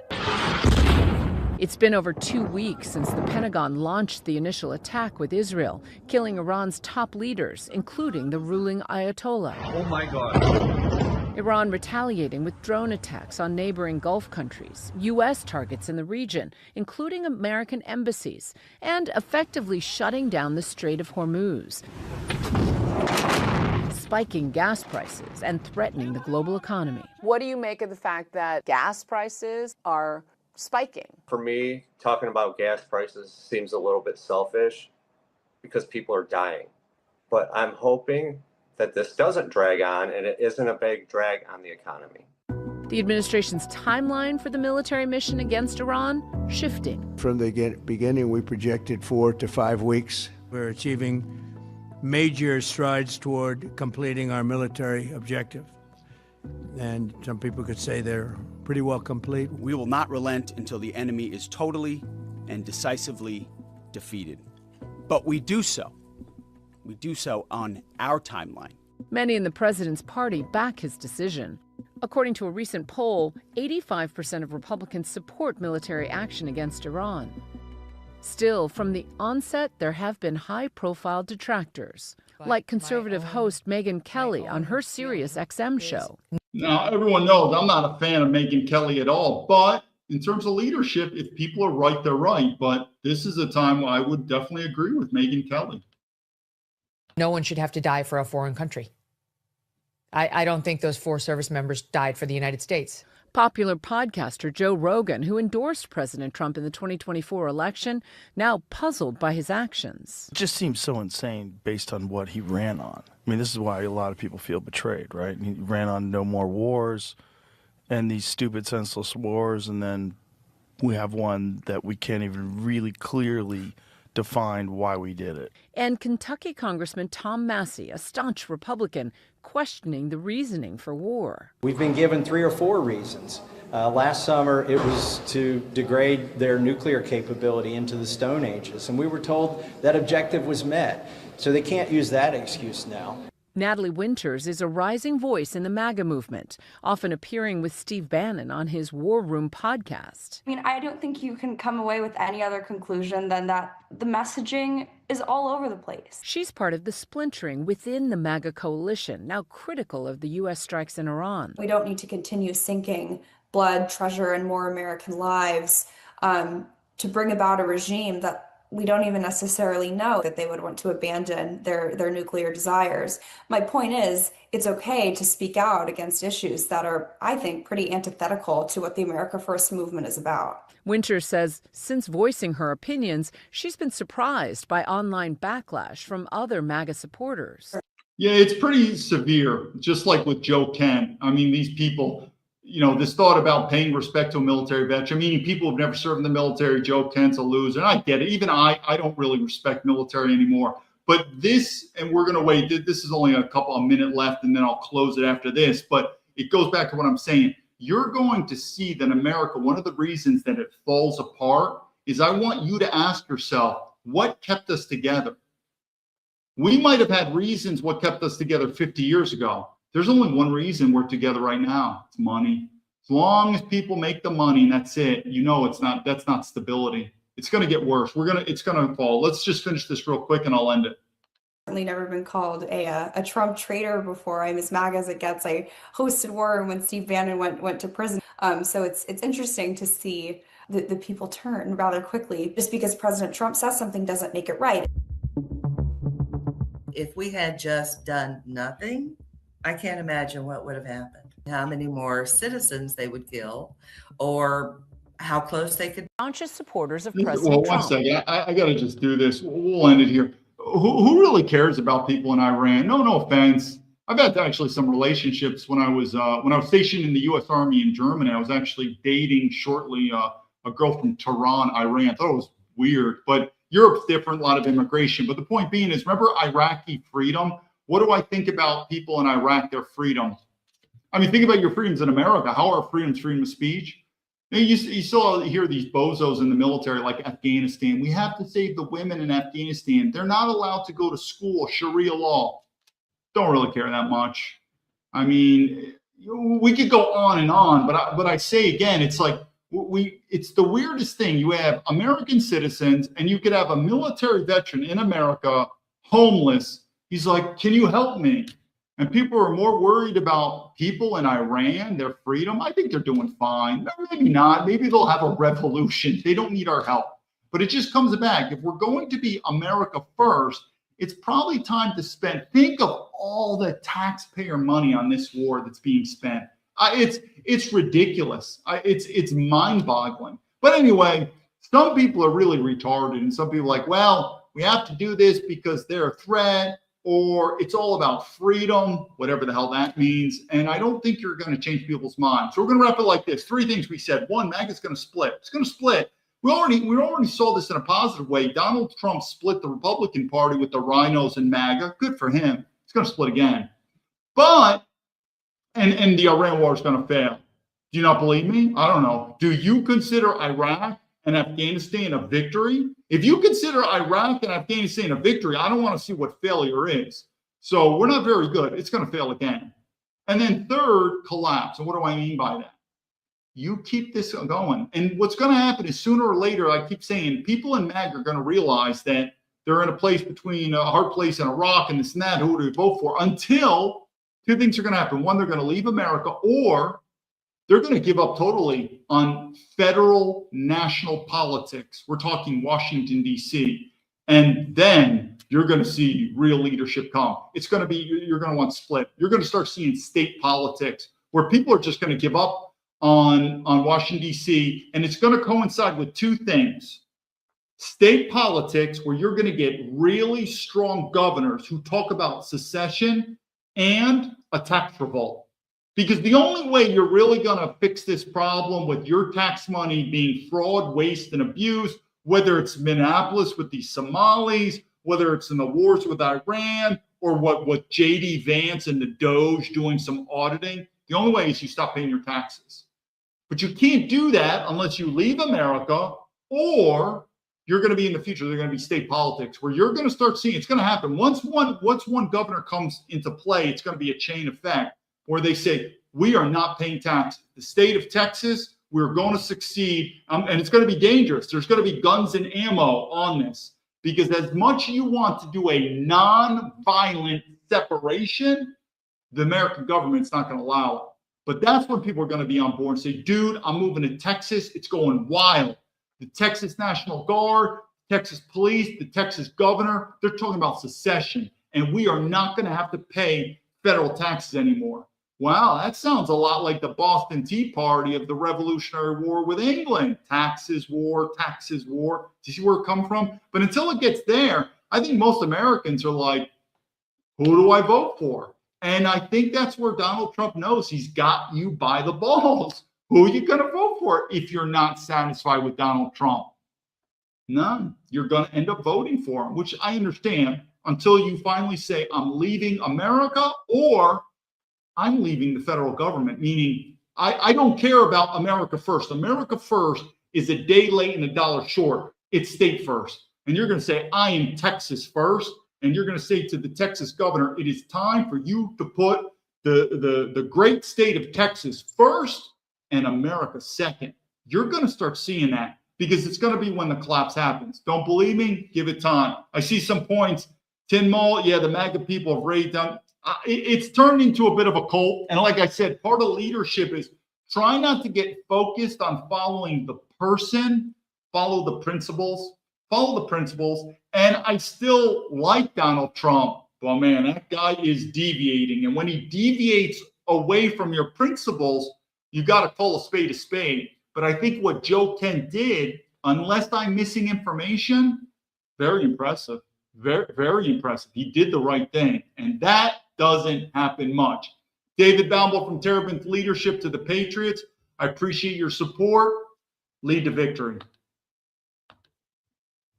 It's been over 2 weeks since the Pentagon launched the initial attack with Israel, killing Iran's top leaders, including the ruling Ayatollah. Oh my God. Iran retaliating with drone attacks on neighboring Gulf countries, U.S. targets in the region, including American embassies, and effectively shutting down the Strait of Hormuz, spiking gas prices and threatening the global economy. What do you make of the fact that gas prices are spiking? For me, talking about gas prices seems a little bit selfish because people are dying. But I'm hoping that this doesn't drag on and it isn't a big drag on the economy. The administration's timeline for the military mission against Iran shifting. From the beginning, we projected 4 to 5 weeks. We're achieving major strides toward completing our military objective. And some people could say they're pretty well complete. We will not relent until the enemy is totally and decisively defeated. But we do so on our timeline. Many in the president's party back his decision. According to a recent poll, 85% of Republicans support military action against Iran. Still, from the onset, there have been high-profile detractors, like conservative host Megyn Kelly on her Sirius XM show. Now, everyone knows I'm not a fan of Megyn Kelly at all, but in terms of leadership, if people are right, they're right. But this is a time where I would definitely agree with Megyn Kelly. No one should have to die for a foreign country. I don't think those 4 service members died for the United States. Popular podcaster Joe Rogan, who endorsed President Trump in the 2024 election, now puzzled by his actions. It just seems so insane based on what he ran on. I mean, this is why a lot of people feel betrayed, right? He ran on no more wars and these stupid, senseless wars, and then we have one that we can't even really clearly define why we did it. And Kentucky Congressman Tom Massey, a staunch Republican, questioning the reasoning for war. We've been given 3 or 4 reasons. Last summer, it was to degrade their nuclear capability into the Stone Ages, and we were told that objective was met. So they can't use that excuse now. Natalie Winters is a rising voice in the MAGA movement, often appearing with Steve Bannon on his War Room podcast. I mean, I don't think you can come away with any other conclusion than that the messaging is all over the place. She's part of the splintering within the MAGA coalition, now critical of the U.S. strikes in Iran. We don't need to continue sinking blood, treasure, and more American lives to bring about a regime that we don't even necessarily know that they would want to abandon their nuclear desires. My point is, it's okay to speak out against issues that are, I think, pretty antithetical to what the America First movement is about. Winter says since voicing her opinions, she's been surprised by online backlash from other MAGA supporters. Yeah, it's pretty severe, just like with Joe Kent. I mean, these people, this thought about paying respect to a military veteran, meaning people who've never served in the military, Joe Kent's a loser. And I get it. Even I don't really respect military anymore. But this, and we're going to wait, this is only a minute left, and then I'll close it after this. But it goes back to what I'm saying. You're going to see that America, one of the reasons that it falls apart is I want you to ask yourself, what kept us together? We might have had reasons what kept us together 50 years ago. There's only one reason we're together right now. It's money. As long as people make the money and that's it, that's not stability. It's going to get worse. It's going to fall. Let's just finish this real quick and I'll end it. Certainly never been called a Trump traitor before. I'm as MAGA as it gets. I hosted war when Steve Bannon went to prison. So it's interesting to see the people turn rather quickly. Just because President Trump says something doesn't make it right. If we had just done nothing, I can't imagine what would have happened. How many more citizens they would kill, or how close they could. Conscious supporters of President Trump. One second. I got to just do this. We'll end it here. Who really cares about people in Iran? No offense. I've had actually some relationships when I was stationed in the U.S. Army in Germany. I was actually dating shortly a girl from Tehran, Iran. I thought it was weird, but Europe's different, a lot of immigration. But the point being is, remember Iraqi freedom? What do I think about people in Iraq, their freedom? I mean, think about your freedoms in America. How are freedoms, freedom of speech? You still hear these bozos in the military like Afghanistan. We have to save the women in Afghanistan. They're not allowed to go to school, Sharia law. Don't really care that much. I mean, we could go on, but I say again, it's like, it's the weirdest thing. You have American citizens and you could have a military veteran in America, homeless. He's like, can you help me? And people are more worried about people in Iran, their freedom. I think they're doing fine. Maybe not. Maybe they'll have a revolution. They don't need our help. But it just comes back. If we're going to be America first, it's probably time to think of all the taxpayer money on this war that's being spent. It's ridiculous. It's mind-boggling. But anyway, some people are really retarded, and some people are like, well, we have to do this because they're a threat, or it's all about freedom, whatever the hell that means. And I don't think you're going to change people's minds. So we're going to wrap it like this. 3 things we said. 1, MAGA's going to split. It's going to split. We already saw this in a positive way. Donald Trump split the Republican Party with the rhinos and MAGA. Good for him. It's going to split again. But and the Iran war is going to fail. Do you not believe me? I don't know. Do you consider Iraq and Afghanistan a victory? If you consider Iraq and Afghanistan a victory, I don't want to see what failure is. So we're not very good. It's going to fail again. And then 3rd, collapse. And what do I mean by that? You keep this going. And what's going to happen is sooner or later, I keep saying, people in MAGA are going to realize that they're in a place between a hard place and a rock and this and that. Who do we vote for? Until 2 things are going to happen. 1, they're going to leave America, or they're going to give up totally on federal national politics. We're talking Washington, D.C. And then you're going to see real leadership come. It's going to be, you're going to want split. You're going to start seeing state politics where people are just going to give up on Washington, D.C. And it's going to coincide with 2 things. State politics, where you're going to get really strong governors who talk about secession and a tax revolt. Because the only way you're really going to fix this problem with your tax money being fraud, waste, and abuse, whether it's Minneapolis with the Somalis, whether it's in the wars with Iran, or what J.D. Vance and the Doge doing some auditing, the only way is you stop paying your taxes. But you can't do that unless you leave America, or you're going to be in the future. They're going to be state politics where you're going to start seeing it's going to happen. Once one governor comes into play, it's going to be a chain effect where they say, we are not paying taxes. The state of Texas, we're going to succeed. And it's going to be dangerous. There's going to be guns and ammo on this, because as much you want to do a non-violent separation, the American government's not going to allow it. But that's when people are going to be on board and say, dude, I'm moving to Texas. It's going wild. The Texas National Guard, Texas police, the Texas governor, they're talking about secession. And we are not going to have to pay federal taxes anymore. Wow, that sounds a lot like the Boston Tea Party of the Revolutionary War with England. Taxes, war, taxes, war. Do you see where it comes from? But until it gets there, I think most Americans are like, who do I vote for? And I think that's where Donald Trump knows he's got you by the balls. Who are you going to vote for if you're not satisfied with Donald Trump? None. You're going to end up voting for him, which I understand, until you finally say, I'm leaving America, or I'm leaving the federal government, meaning I don't care about America first. America first is a day late and a dollar short. It's state first. And you're going to say, I am Texas first. And you're going to say to the Texas governor, it is time for you to put the great state of Texas first and America second. You're going to start seeing that, because it's going to be when the collapse happens. Don't believe me? Give it time. I see some points. Tin Mall, yeah, the MAGA people have raised down. It's turned into a bit of a cult. And like I said, part of leadership is try not to get focused on following the person, follow the principles. And I still like Donald Trump, but man, that guy is deviating. And when he deviates away from your principles, you got to call a spade a spade. But I think what Joe Kent did, unless I'm missing information, very impressive. Very, very impressive. He did the right thing. And that doesn't happen much. David Baumblatt from Terrabinth Leadership to the Patriots. I appreciate your support. Lead to victory.